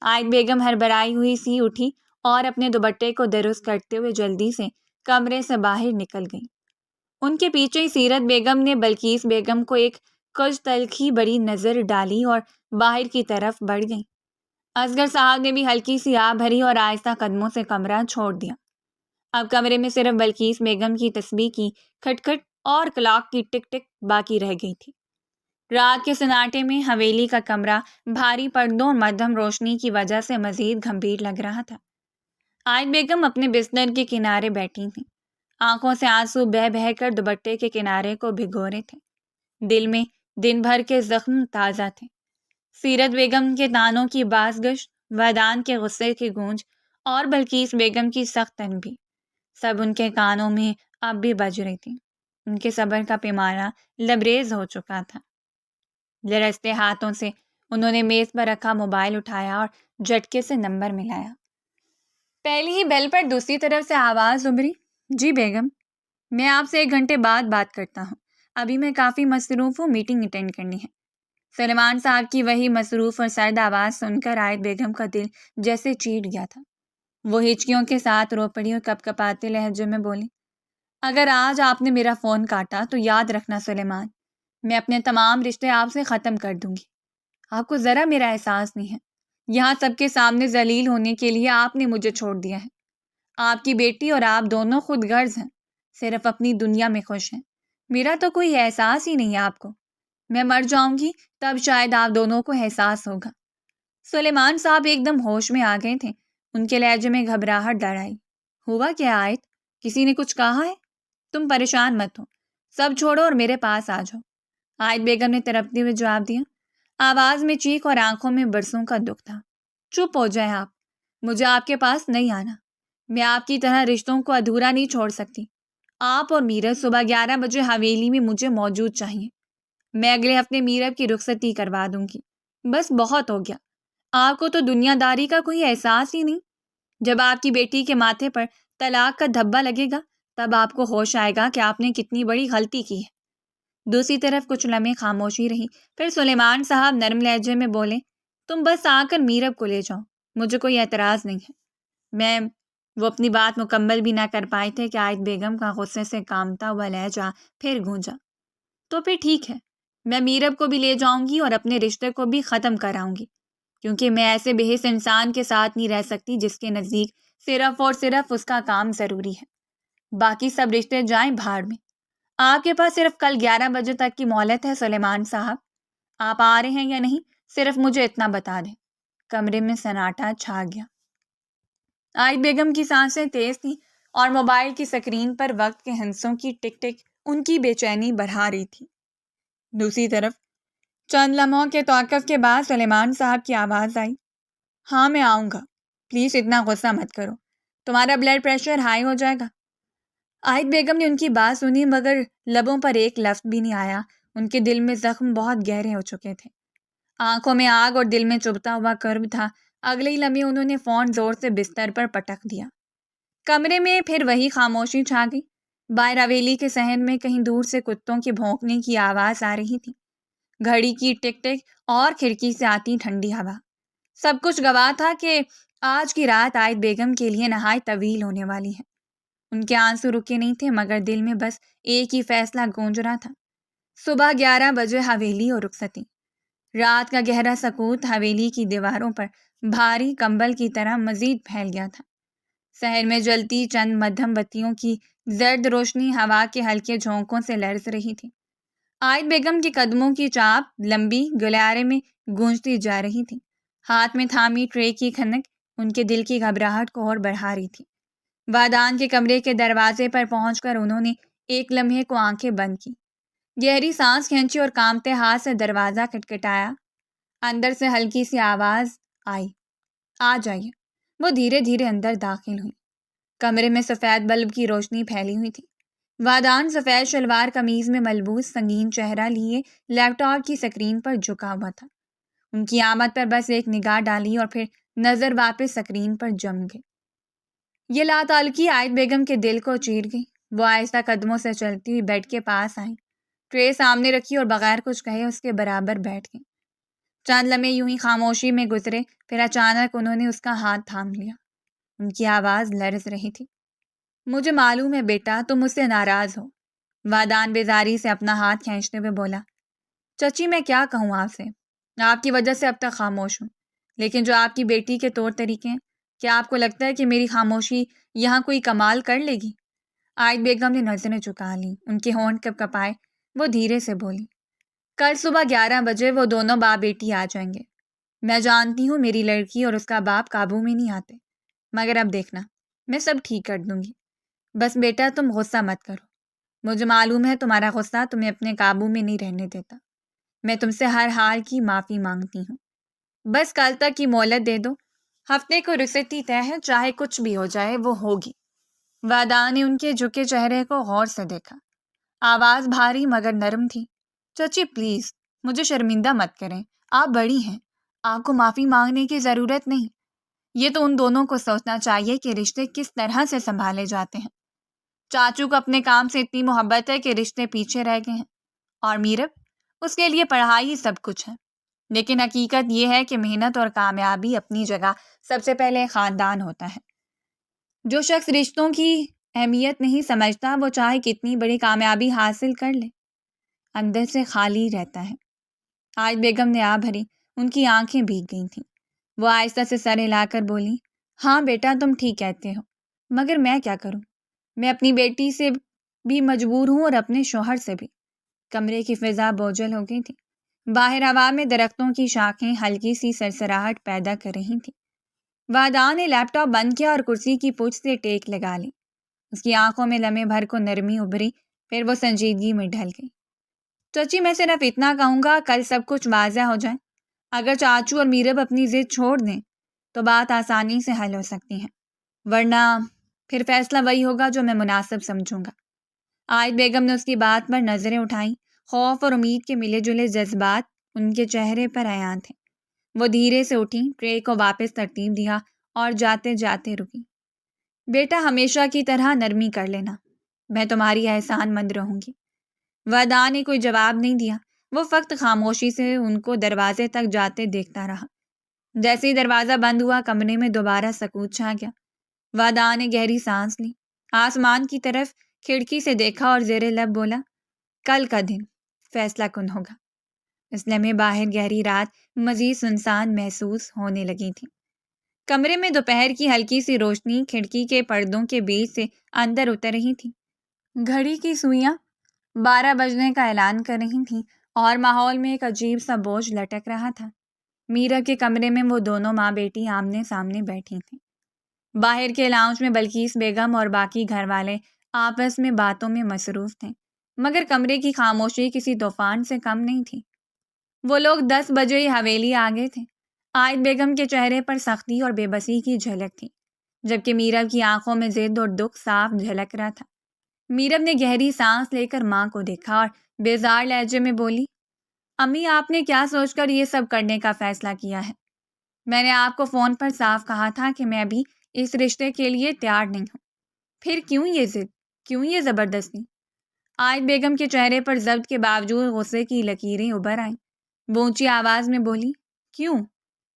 A: عائد بیگم ہڑبڑائی ہوئی سی اٹھی اور اپنے دوپٹے کو درست کرتے ہوئے جلدی سے کمرے سے باہر نکل گئی۔ ان کے پیچھے سیرت بیگم نے بلقیس بیگم کو ایک کچھ تلخی بڑی نظر ڈالی اور باہر کی طرف بڑھ گئی۔ اصغر صاحب نے بھی ہلکی سی آہ بھری اور آہستہ قدموں سے کمرہ چھوڑ دیا۔ اب کمرے میں صرف بلقیس بیگم کی تسبیح کی کھٹ کھٹ اور کلاک کی ٹک ٹک باقی رہ گئی تھی۔ رات کے سناٹے میں حویلی کا کمرہ بھاری پردوں اور مدھم روشنی کی وجہ سے مزید گھمبیر لگ رہا تھا۔ عائد بیگم اپنے بستر کے کنارے بیٹھی تھیں، آنکھوں سے آنسو بہہ بہہ کر دوپٹے کے کنارے کو بھگو رہے تھے۔ دل میں دن بھر کے زخم تازہ تھے۔ سیرت بیگم کے تانوں کی باز گشت، ودان کے غصے کی گونج اور بلقیس بیگم کی سخت تنبیہ سب ان کے کانوں میں اب بھی بج رہی تھی۔ ان کے صبر کا پیمانہ لبریز ہو چکا تھا۔ لرزتے ہاتھوں سے انہوں نے میز پر رکھا موبائل اٹھایا اور جھٹکے سے نمبر ملایا۔ پہلی ہی بیل پر دوسری طرف سے آواز ابھری، جی بیگم، میں آپ سے 1 گھنٹے بعد بات کرتا ہوں، ابھی میں کافی مصروف ہوں، میٹنگ اٹینڈ کرنی ہے۔ سلیمان صاحب کی وہی مصروف اور سرد آواز سن کر عائد بیگم کا دل جیسے چیٹ گیا تھا۔ وہ ہچکیوں کے ساتھ رو پڑی اور کپ کپاتے لہجے میں بولی، اگر آج آپ نے میرا فون کاٹا تو یاد رکھنا سلیمان، میں اپنے تمام رشتے آپ سے ختم کر دوں گی۔ آپ کو ذرا میرا احساس نہیں ہے، یہاں سب کے سامنے ذلیل ہونے کے لیے آپ نے مجھے چھوڑ دیا ہے۔ آپ کی بیٹی اور آپ دونوں خود غرض ہیں، صرف اپنی دنیا میں خوش ہیں، میرا تو کوئی احساس ہی نہیں ہے آپ کو۔ میں مر جاؤں گی تب شاید آپ دونوں کو احساس ہوگا۔ سلیمان صاحب ایک دم ہوش میں آ گئے تھے، ان کے لہجے میں گھبراہٹ ڈر آئی۔ ہوا کیا عائد؟ کسی نے کچھ کہا ہے؟ تم پریشان مت ہو، سب چھوڑو اور میرے پاس آ جاؤ، عائد بیگم نے تڑپتے ہوئے جواب دیا۔ آواز میں چیخ اور آنکھوں میں برسوں کا دکھ تھا۔ چپ ہو جائیں آپ، مجھے آپ کے پاس نہیں آنا، میں آپ کی طرح رشتوں کو ادھورا نہیں چھوڑ سکتی۔ آپ اور میرب صبح 11 بجے حویلی میں مجھے موجود چاہیے، میں اگلے ہفتے میرب کی رخصتی کروا دوں گی، بس بہت ہو گیا۔ آپ کو تو دنیا داری کا کوئی احساس ہی نہیں۔ جب آپ کی بیٹی کے ماتھے پر طلاق کا دھبا لگے گا تب آپ کو ہوش آئے گا کہ آپ نے کتنی بڑی غلطی کی ہے۔ دوسری طرف کچھ لمحے خاموشی رہی، پھر سلیمان صاحب نرم لہجے میں بولے، تم بس آ کر میرب کو لے جاؤ، مجھے کوئی اعتراض نہیں ہے۔ وہ اپنی بات مکمل بھی نہ کر پائے تھے کہ عائد بیگم کا غصے سے کامتا ہوا لہجہ پھر گونجا، تو پھر ٹھیک ہے، میں میرب کو بھی لے جاؤں گی اور اپنے رشتے کو بھی ختم کراؤں گی، کیونکہ میں ایسے بے حس انسان کے ساتھ نہیں رہ سکتی جس کے نزدیک صرف اور صرف اس کا کام ضروری ہے، باقی سب رشتے جائیں بھاڑ میں۔ آپ کے پاس صرف کل 11 بجے تک کی مہلت ہے سلیمان صاحب، آپ آ رہے ہیں یا نہیں صرف مجھے اتنا بتا دیں۔ کمرے میں سناٹا چھا گیا۔ عائد بیگم کی سانسیں تیز تھیں اور موبائل کی سکرین پر وقت کے ہندسوں کی ٹک ٹک ان کی بے چینی بڑھا رہی تھی۔ دوسری طرف چند لمحوں کے توقف کے بعد سلیمان صاحب کی آواز آئی، ہاں میں آؤں گا، پلیز اتنا غصہ مت کرو، تمہارا بلڈ پریشر ہائی ہو جائے گا۔ عائد بیگم نے ان کی بات سنی مگر لبوں پر ایک لفظ بھی نہیں آیا، ان کے دل میں زخم بہت گہرے ہو چکے تھے، آنکھوں میں آگ اور دل میں چبھتا ہوا کرب تھا۔ اگلے ہی لمحے انہوں نے فون زور سے بستر پر پٹک دیا۔ کمرے میں پھر وہی خاموشی چھا گئی۔ باہر حویلی کے صحن میں کہیں دور سے کتوں کے بھونکنے کی آواز آ رہی تھی، گھڑی کی ٹک ٹک اور کھڑکی سے آتی ٹھنڈی ہوا، سب کچھ گواہ تھا کہ آج کی رات عائد بیگم کے لیے نہایت طویل ہونے والی ہے۔ ان کے آنسو رکے نہیں تھے مگر دل میں بس ایک ہی فیصلہ گونج رہا تھا، صبح 11 بجے حویلی اور رخصتی۔ رات کا گہرا سکوت حویلی کی دیواروں پر بھاری کمبل کی طرح مزید پھیل گیا تھا۔ شہر میں جلتی چند مدھم بتیوں کی زرد روشنی ہوا کے ہلکے جھونکوں سے لرز رہی تھی۔ عائد بیگم کے قدموں کی چاپ لمبی گلیارے میں گونجتی جا رہی تھی، ہاتھ میں تھامی ٹرے کی کھنک ان کے دل کی گھبراہٹ کو اور بڑھا رہی تھی۔ وادان کے کمرے کے دروازے پر پہنچ کر انہوں نے ایک لمحے کو آنکھیں بند کی، گہری سانس کھینچی اور کانپتے ہاتھ سے دروازہ کھٹکھٹایا۔ اندر سے ہلکی سی آواز آئی، آ جائیے۔ وہ دھیرے دھیرے اندر داخل ہوئی۔ کمرے میں سفید بلب کی روشنی پھیلی ہوئی تھی۔ وادان سفید شلوار قمیض میں ملبوس سنگین چہرہ لیے لیپ ٹاپ کی سکرین پر جھکا ہوا تھا۔ ان کی آمد پر بس ایک نگاہ ڈالی اور پھر نظر واپس سکرین پر جم گئی۔ یہ لاتعلقی عائد بیگم کے دل کو چیر گئی۔ وہ آہستہ قدموں سے چلتی ہوئی بیڈ کے پاس آئی، ٹرے سامنے رکھی اور بغیر کچھ کہے اس کے برابر بیٹھ گئی۔ چند لمحے یوں ہی خاموشی میں گزرے، پھر اچانک انہوں نے اس کا ہاتھ تھام لیا۔ ان کی آواز لرز رہی تھی۔ مجھے معلوم ہے بیٹا تم مجھ سے ناراض ہو، وادان بیزاری سے اپنا ہاتھ کھینچتے ہوئے بولا۔ چچی میں کیا کہوں آپ سے، آپ کی وجہ سے اب تک خاموش ہوں، لیکن جو آپ کی بیٹی کے طور طریقے ہیں، کیا آپ کو لگتا ہے کہ میری خاموشی یہاں کوئی کمال کر لے گی؟ عائد بیگم نے نظریں چکا لیں، ان کے ہونٹ کپ کپائے، وہ دھیرے سے بولی۔ کل صبح 11 بجے وہ دونوں باپ بیٹی آ جائیں گے۔ میں جانتی ہوں میری لڑکی اور اس کا باپ قابو میں نہیں آتے، مگر اب دیکھنا میں سب ٹھیک کر دوں گی۔ بس بیٹا تم غصہ مت کرو، مجھے معلوم ہے تمہارا غصہ تمہیں اپنے قابو میں نہیں رہنے دیتا۔ میں تم سے ہر حال کی معافی مانگتی ہوں، بس کل تک کی مہلت دے دو، ہفتے کو رخصتی طے ہے، چاہے کچھ بھی ہو جائے وہ ہوگی۔ وادان نے ان کے جھکے چہرے کو غور سے دیکھا، آواز بھاری مگر نرم تھی۔ چچی پلیز مجھے شرمندہ مت کریں، آپ بڑی ہیں، آپ کو معافی مانگنے کی ضرورت نہیں۔ یہ تو ان دونوں کو سوچنا چاہیے کہ رشتے کس طرح سے سنبھالے جاتے ہیں۔ چاچو کو اپنے کام سے اتنی محبت ہے کہ رشتے پیچھے رہ گئے ہیں، اور میرب اس کے لیے پڑھائی ہی سب کچھ ہے۔ لیکن حقیقت یہ ہے کہ محنت اور کامیابی اپنی جگہ سب سے پہلے خاندان ہوتا ہے۔ جو شخص رشتوں کی اہمیت نہیں سمجھتا وہ چاہے کتنی بڑی کامیابی حاصل کر لے، اندر سے خالی رہتا ہے۔ عائد بیگم نے آ بھری، ان کی آنکھیں بھیگ گئی تھیں۔ وہ آہستہ سے سر ہلا کر بولی، ہاں بیٹا تم ٹھیک کہتے ہو، مگر میں کیا کروں؟ میں اپنی بیٹی سے بھی مجبور ہوں اور اپنے شوہر سے بھی۔ کمرے کی فضا بوجھل ہو گئی تھی، باہر ہوا میں درختوں کی شاخیں ہلکی سی سرسراہٹ پیدا کر رہی تھیں۔ وادان نے لیپ ٹاپ بند کیا اور کرسی کی پشت سے ٹیک لگا لی۔ اس کی آنکھوں میں لمحے بھر کو نرمی ابھری، پھر وہ سنجیدگی میں ڈھل گئی۔ چچی میں صرف اتنا کہوں گا، کل سب کچھ واضح ہو جائے۔ اگر چاچو اور میرب اپنی ضد چھوڑ دیں تو بات آسانی سے حل ہو سکتی ہے، ورنہ پھر فیصلہ وہی ہوگا جو میں مناسب سمجھوں گا۔ عائد بیگم نے اس کی بات پر نظریں اٹھائیں، خوف اور امید کے ملے جلے جذبات ان کے چہرے پر عیاں تھے۔ وہ دھیرے سے اٹھیں، ٹرے کو واپس ترتیب دیا اور جاتے جاتے رکی۔ بیٹا ہمیشہ کی طرح نرمی کر لینا، میں تمہاری احسان مند رہوں گی۔ ودا نے کوئی جواب نہیں دیا، وہ فقط خاموشی سے ان کو دروازے تک جاتے دیکھتا رہا۔ جیسے ہی دروازہ بند ہوا کمرے میں دوبارہ سکوت چھا گیا۔ ودا نے گہری سانس لی، آسمان کی طرف کھڑکی سے دیکھا اور زیر لب بولا، کل کا دن فیصلہ کن ہوگا۔ اس لمحے باہر گہری رات مزید سنسان محسوس ہونے لگی تھی۔ کمرے میں دوپہر کی ہلکی سی روشنی کھڑکی کے پردوں کے بیچ سے اندر اتر رہی تھی۔ گھڑی کی سوئیاں 12 بجنے کا اعلان کر رہی تھیں اور ماحول میں ایک عجیب سا بوجھ لٹک رہا تھا۔ میرا کے کمرے میں وہ دونوں ماں بیٹی آمنے سامنے بیٹھی تھیں۔ باہر کے لاؤنج میں بلقیس بیگم اور باقی گھر والے آپس میں باتوں میں مصروف تھے، مگر کمرے کی خاموشی کسی طوفان سے کم نہیں تھی۔ وہ لوگ 10 بجے ہی حویلی آ گئے تھے۔ عائد بیگم کے چہرے پر سختی اور بے بسی کی جھلک تھی، جبکہ میرب کی آنکھوں میں ضد اور دکھ صاف جھلک رہا تھا۔ میرب نے گہری سانس لے کر ماں کو دیکھا اور بیزار لہجے میں بولی، امی آپ نے کیا سوچ کر یہ سب کرنے کا فیصلہ کیا ہے؟ میں نے آپ کو فون پر صاف کہا تھا کہ میں ابھی اس رشتے کے لیے تیار نہیں ہوں، پھر کیوں یہ ضد، کیوں یہ زبردستی؟ عائد بیگم کے چہرے پر ضبط کے باوجود غصے کی لکیریں ابھر آئیں۔ وہ اونچی آواز میں بولی، کیوں؟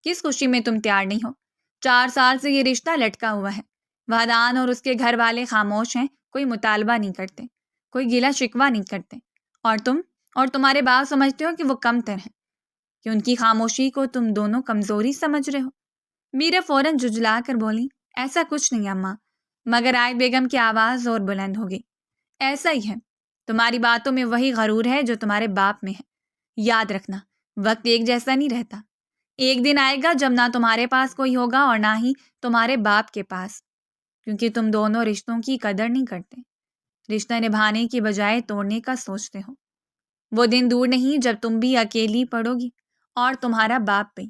A: کس خوشی میں تم تیار نہیں ہو؟ 4 سال سے یہ رشتہ لٹکا ہوا ہے، وادان اور اس کے گھر والے خاموش ہیں، کوئی مطالبہ نہیں کرتے، کوئی گلہ شکوہ نہیں کرتے، اور تم اور تمہارے باپ سمجھتے ہو کہ وہ کم تر ہیں، کہ ان کی خاموشی کو تم دونوں کمزوری سمجھ رہے ہو۔ میرا فوراً جھجلا کر بولی، ایسا کچھ نہیں اماں، مگر عائد بیگم کی آواز اور بلند ہو گئی، ایسا ہی ہے، تمہاری باتوں میں وہی غرور ہے جو تمہارے باپ میں ہے۔ یاد رکھنا وقت ایک جیسا نہیں رہتا، ایک دن آئے گا جب نہ تمہارے پاس کوئی ہوگا اور نہ ہی تمہارے باپ کے پاس، کیونکہ تم دونوں رشتوں کی قدر نہیں کرتے، رشتہ نبھانے کی بجائے توڑنے کا سوچتے ہو۔ وہ دن دور نہیں جب تم بھی اکیلی پڑو گی اور تمہارا باپ بھی۔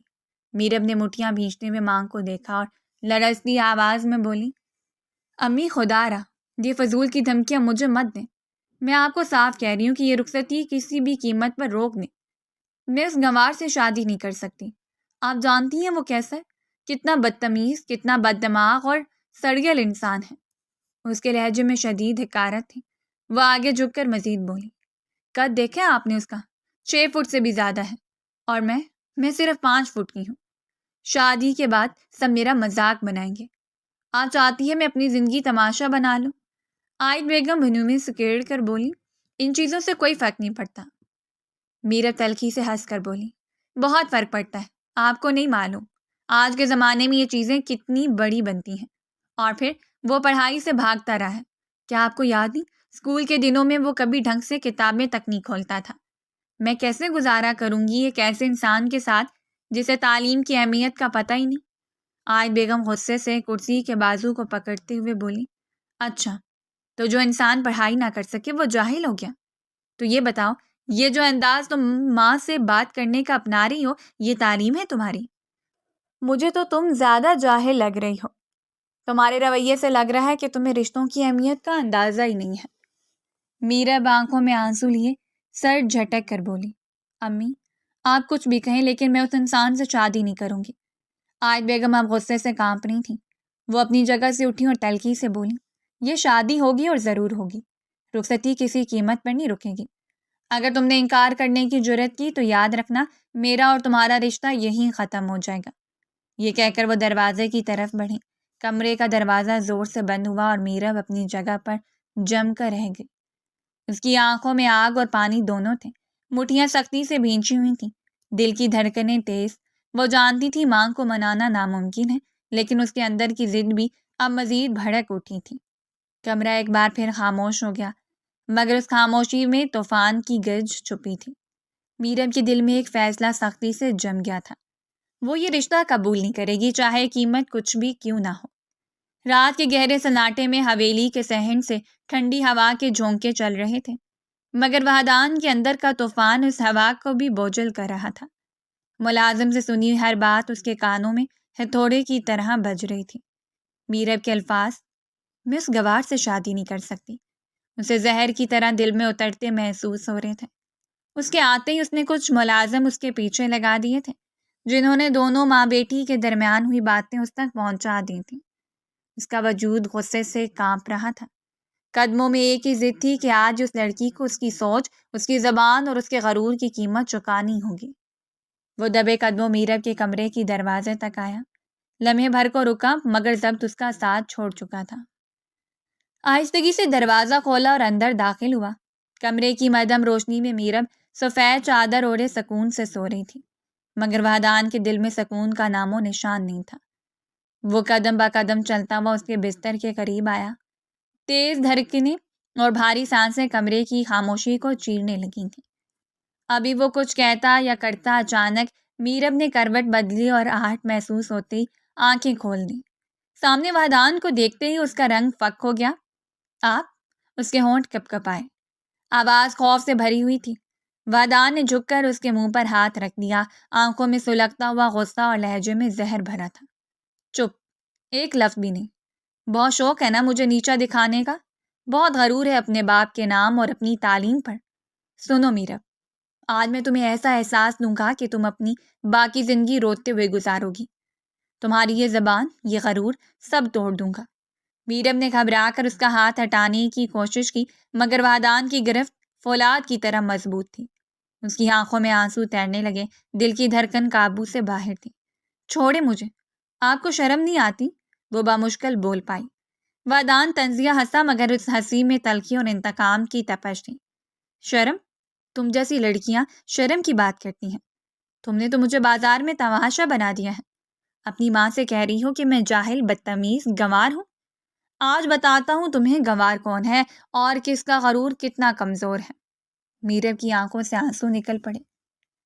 A: میرب نے مٹھیاں بھینچتے ہوئے ماں کو دیکھا اور لرزتی آواز میں بولی، امی خدا را یہ فضول کی دھمکیاں مجھے مت دیں، میں آپ کو صاف کہہ رہی ہوں کہ یہ رخصتی کسی بھی قیمت پر روک دیں، میں اس گنوار سے شادی نہیں کر سکتی۔ آپ جانتی ہیں وہ کیسا ہے، کتنا بدتمیز، کتنا بددماغ اور سڑگل انسان ہے۔ اس کے لہجے میں شدید حقارت تھی۔ وہ آگے جھک کر مزید بولی، قد دیکھا آپ نے اس کا، 6 فٹ سے بھی زیادہ ہے، اور میں میں صرف 5 فٹ کی ہوں. شادی کے بعد سب میرا مذاق بنائیں گے. آپ چاہتی ہے میں اپنی زندگی تماشا بنا لوں؟ عائد بیگم بھنو میں سکیڑ کر بولی. ان چیزوں سے کوئی فرق نہیں پڑتا. میرب تلخی سے ہنس کر بولی. بہت فرق پڑتا ہے. آپ کو نہیں معلوم آج کے زمانے میں یہ چیزیں کتنی بڑی بنتی ہیں. اور پھر وہ پڑھائی سے بھاگتا رہا ہے. کیا آپ کو یاد نہیں اسکول کے دنوں میں وہ کبھی ڈھنگ سے کتابیں تک نہیں کھولتا تھا. میں کیسے گزارا کروں گی ایک ایسے انسان کے ساتھ جسے تعلیم کی اہمیت کا پتہ ہی نہیں. عائد بیگم غصے سے کرسی کے بازو کو پکڑتے ہوئے بولی. اچھا تو جو انسان پڑھائی نہ کر سکے وہ جاہل ہو گیا؟ تو یہ بتاؤ یہ جو انداز تم ماں سے بات کرنے کا اپنا رہی ہو یہ تعلیم ہے تمہاری؟ مجھے تو تم زیادہ جاہل لگ رہی ہو. تمہارے رویے سے لگ رہا ہے کہ تمہیں رشتوں کی اہمیت کا اندازہ ہی نہیں ہے. میرب آنکھوں میں آنسو لیے سر جھٹک کر بولی. امی آپ کچھ بھی کہیں لیکن میں اس انسان سے شادی نہیں کروں گی. عائد بیگم اب غصے سے کانپ رہی تھیں. وہ اپنی جگہ سے اٹھی اور تلخی سے بولی. یہ شادی ہوگی اور ضرور ہوگی. رخصتی کسی قیمت پر نہیں رکے گی. اگر تم نے انکار کرنے کی جرت کی تو یاد رکھنا میرا اور تمہارا رشتہ یہیں ختم ہو جائے گا. یہ کہہ کر وہ دروازے کی طرف بڑھی. کمرے کا دروازہ زور سے بند ہوا اور میرب اپنی جگہ پر جم کر رہ گئی. اس کی آنکھوں میں آگ اور پانی دونوں تھے. مٹھیاں سختی سے بھینچی ہوئی تھیں. دل کی دھڑکنیں تیز. وہ جانتی تھی ماں کو منانا ناممکن ہے لیکن اس کے اندر کی ضد بھی اب مزید بھڑک اٹھی تھی. کمرہ ایک بار پھر خاموش ہو گیا مگر اس خاموشی میں طوفان کی گرج چھپی تھی. میرب کے دل میں ایک فیصلہ سختی سے جم گیا تھا. وہ یہ رشتہ قبول نہیں کرے گی چاہے قیمت کچھ بھی کیوں نہ ہو. رات کے گہرے سناٹے میں حویلی کے صحن سے ٹھنڈی ہوا کے جھونکے چل رہے تھے مگر وحدان کے اندر کا طوفان اس ہوا کو بھی بوجھل کر رہا تھا. ملازم سے سنی ہر بات اس کے کانوں میں ہتھوڑے کی طرح بج رہی تھی. میرب کے الفاظ میں اس گوار سے شادی نہیں کر سکتی. اسے زہر کی طرح دل میں اترتے محسوس ہو رہے تھے. اس کے آتے ہی اس نے کچھ ملازم اس کے پیچھے لگا دیے تھے جنہوں نے دونوں ماں بیٹی کے درمیان ہوئی باتیں اس تک پہنچا دی تھیں. اس کا وجود غصے سے کانپ رہا تھا. قدموں میں ایک ہی ضد تھی کہ آج اس لڑکی کو اس کی سوچ اس کی زبان اور اس کے غرور کی قیمت چکانی ہوگی. وہ دبے قدموں میرب کے کمرے کی دروازے تک آیا. لمحے بھر کو رکا مگر ضبط اس کا ساتھ چھوڑ چکا تھا. آہستگی سے دروازہ کھولا اور اندر داخل ہوا. کمرے کی مدھم روشنی میں میرب سفید چادر اوڑھے سکون سے سو رہی تھی مگر وحدان کے دل میں سکون کا نام و نشان نہیں تھا. وہ قدم با قدم چلتا ہوا اس کے بستر کے قریب آیا. تیز دھڑکنیں اور بھاری سانسیں کمرے کی خاموشی کو چیرنے لگی تھیں. ابھی وہ کچھ کہتا یا کرتا اچانک میرب نے کروٹ بدلی اور آہٹ محسوس ہوتی آنکھیں کھول دیں. سامنے وحدان کو دیکھتے ہی اس کا رنگ فک ہو گیا. آپ؟ اس کے ہونٹ کپ کپ آئے. آواز خوف سے بھری ہوئی تھی. وحدان نے جھک کر اس کے منہ پر ہاتھ رکھ دیا. آنکھوں میں سلگتا ہوا غصہ اور لہجے میں زہر بھرا تھا. چپ. ایک لفظ بھی نہیں. بہت شوق ہے نا مجھے نیچا دکھانے کا. بہت غرور ہے اپنے باپ کے نام اور اپنی تعلیم پر. سنو میرب آج میں تمہیں ایسا احساس دوں گا کہ تم اپنی باقی زندگی روتے ہوئے گزارو گی. تمہاری یہ زبان یہ غرور سب توڑ دوں گا. میرب نے گھبرا کر اس کا ہاتھ ہٹانے کی کوشش کی مگر وحدان کی گرفت فولاد کی طرح مضبوط تھی. اس کی آنکھوں میں آنسو تیرنے لگے. دل کی دھڑکن قابو سے باہر تھی. چھوڑے مجھے. آپ کو شرم نہیں آتی؟ وہ بامشکل بول پائی. وحدان طنزیہ ہنسا مگر اس ہنسی میں تلخی اور انتقام کی تپش تھی. شرم؟ تم جیسی لڑکیاں شرم کی بات کرتی ہیں. تم نے تو مجھے بازار میں تماشا بنا دیا ہے. اپنی ماں سے کہہ رہی ہو کہ میں جاہل بدتمیز گنوار ہوں. آج بتاتا ہوں تمہیں گنوار کون ہے اور کس کا غرور کتنا کمزور ہے. میرب کی آنکھوں سے آنسو نکل پڑے.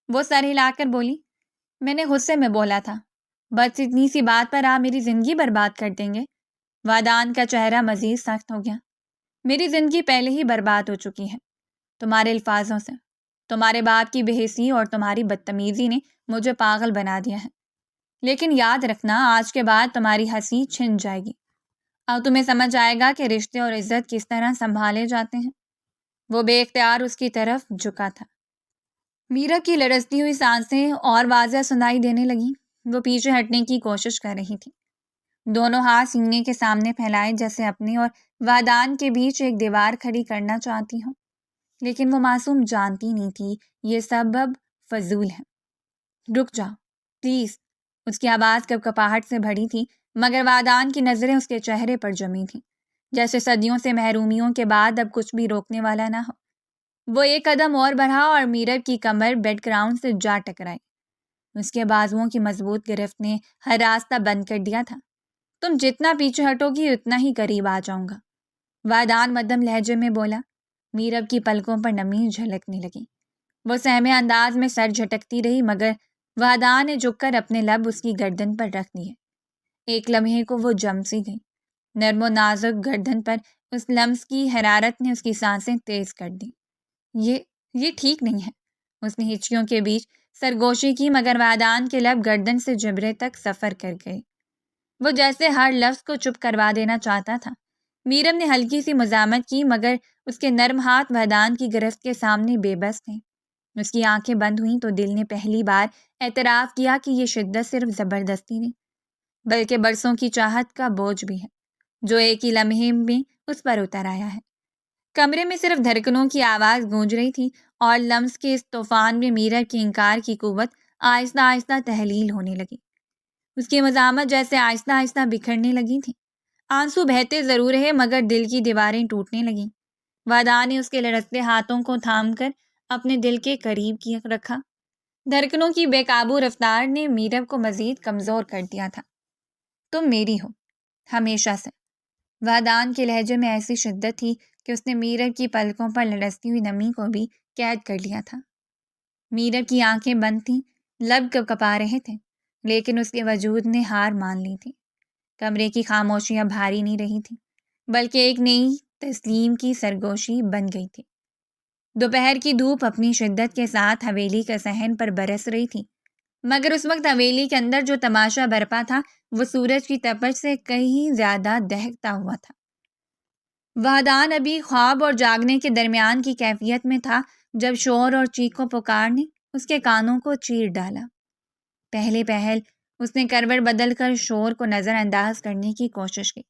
A: وہ سر ہلا کر بولی. میں نے غصے میں بولا تھا. بس اتنی سی بات پر آپ میری زندگی برباد کر دیں گے. وحدان کا چہرہ مزید سخت ہو گیا. میری زندگی پہلے ہی برباد ہو چکی ہے تمہارے الفاظوں سے. تمہارے باپ کی بے حسی اور تمہاری بدتمیزی نے مجھے پاگل بنا دیا ہے. لیکن یاد رکھنا آج کے بعد تمہاری ہنسی چھن جائے گی. اب تمہیں سمجھ آئے گا کہ رشتے اور عزت کس طرح سنبھالے جاتے ہیں. وہ بے اختیار اس کی طرف جھکا تھا. میرب کی لرزتی ہوئی سانسیں اور واضح سنائی دینے لگیں. وہ پیچھے ہٹنے کی کوشش کر رہی تھی. دونوں ہاتھ سینے کے سامنے پھیلائے جیسے اپنے اور وحدان کے بیچ ایک دیوار کھڑی کرنا چاہتی ہوں. لیکن وہ معصوم جانتی نہیں تھی یہ سب اب فضول ہے. رک جاؤ پلیز۔ اس کی آواز کپکپاہٹ سے بھری تھی، مگر وادان کی نظریں اس کے چہرے پر جمی تھیں، جیسے صدیوں سے محرومیوں کے بعد اب کچھ بھی روکنے والا نہ ہو۔ وہ ایک قدم اور بڑھا اور میرب کی کمر بیڈ گراؤنڈ سے جا ٹکرائی۔ اس کے بازوؤں کی مضبوط گرفت نے ہر راستہ بند کر دیا تھا۔ تم جتنا پیچھے ہٹو گی اتنا ہی قریب آ جاؤں گا، وادان مدھم لہجے میں بولا۔ میرب کی پلکوں پر نمی جھلکنے لگی۔ وہ سہمے انداز میں سر جھٹکتی رہی، مگر وادان نے جھک کر اپنے لب اس کی گردن پر رکھ دیے۔ ایک لمحے کو وہ جم سی گئی۔ نرم و نازک گردن پر اس لمس کی حرارت نے اس کی سانسیں تیز کر دی۔ یہ ٹھیک نہیں ہے، اس نے ہچکیوں کے بیچ سرگوشی کی، مگر وادان کے لب گردن سے جبرے تک سفر کر گئے۔ وہ جیسے ہر لفظ کو چپ کروا دینا چاہتا تھا۔ میرب نے ہلکی سی مزاحمت کی، مگر اس کے نرم ہاتھ وادان کی گرفت کے سامنے بے بس تھے۔ اس کی آنکھیں بند ہوئیں تو دل نے پہلی بار اعتراف کیا کہ یہ شدت صرف زبردستی نہیں، بلکہ برسوں کی چاہت کا بوجھ بھی ہے، جو ایک ہی لمحے میں اس پر اتر آیا ہے۔ کمرے میں صرف دھڑکنوں کی آواز گونج رہی تھی، اور لمس کے اس طوفان میں میرب کے انکار کی قوت آہستہ آہستہ تحلیل ہونے لگی۔ اس کی مزاحمت جیسے آہستہ آہستہ بکھرنے لگی تھی۔ آنسو بہتے ضرور رہے، مگر دل کی دیواریں ٹوٹنے لگیں۔ وادان نے اس کے لڑکتے ہاتھوں کو تھام کر اپنے دل کے قریب رکھا۔ دھڑکنوں کی بے قابو رفتار نے میرب کو مزید کمزور کر دیا تھا۔ تم میری ہو، ہمیشہ سے۔ وادان کے لہجے میں ایسی شدت تھی کہ اس نے میرب کی پلکوں پر لرزتی ہوئی نمی کو بھی قید کر لیا تھا۔ میرب کی آنکھیں بند تھیں، لب کپکپا رہے تھے، لیکن اس کے وجود نے ہار مان لی تھی۔ کمرے کی خاموشیاں بھاری نہیں رہی تھی، بلکہ ایک نئی تسلیم کی سرگوشی بن گئی تھی۔ دوپہر کی دھوپ اپنی شدت کے ساتھ حویلی کے صحن پر برس رہی تھی، مگر اس وقت حویلی کے اندر جو تماشا برپا تھا وہ سورج کی تپش سے کہیں زیادہ دہکتا ہوا تھا۔ وادان ابھی خواب اور جاگنے کے درمیان کی کیفیت میں تھا جب شور اور چیخ و پکار نے اس کے کانوں کو چیر ڈالا۔ پہلے پہل اس نے کروٹ بدل کر شور کو نظر انداز کرنے کی کوشش کی،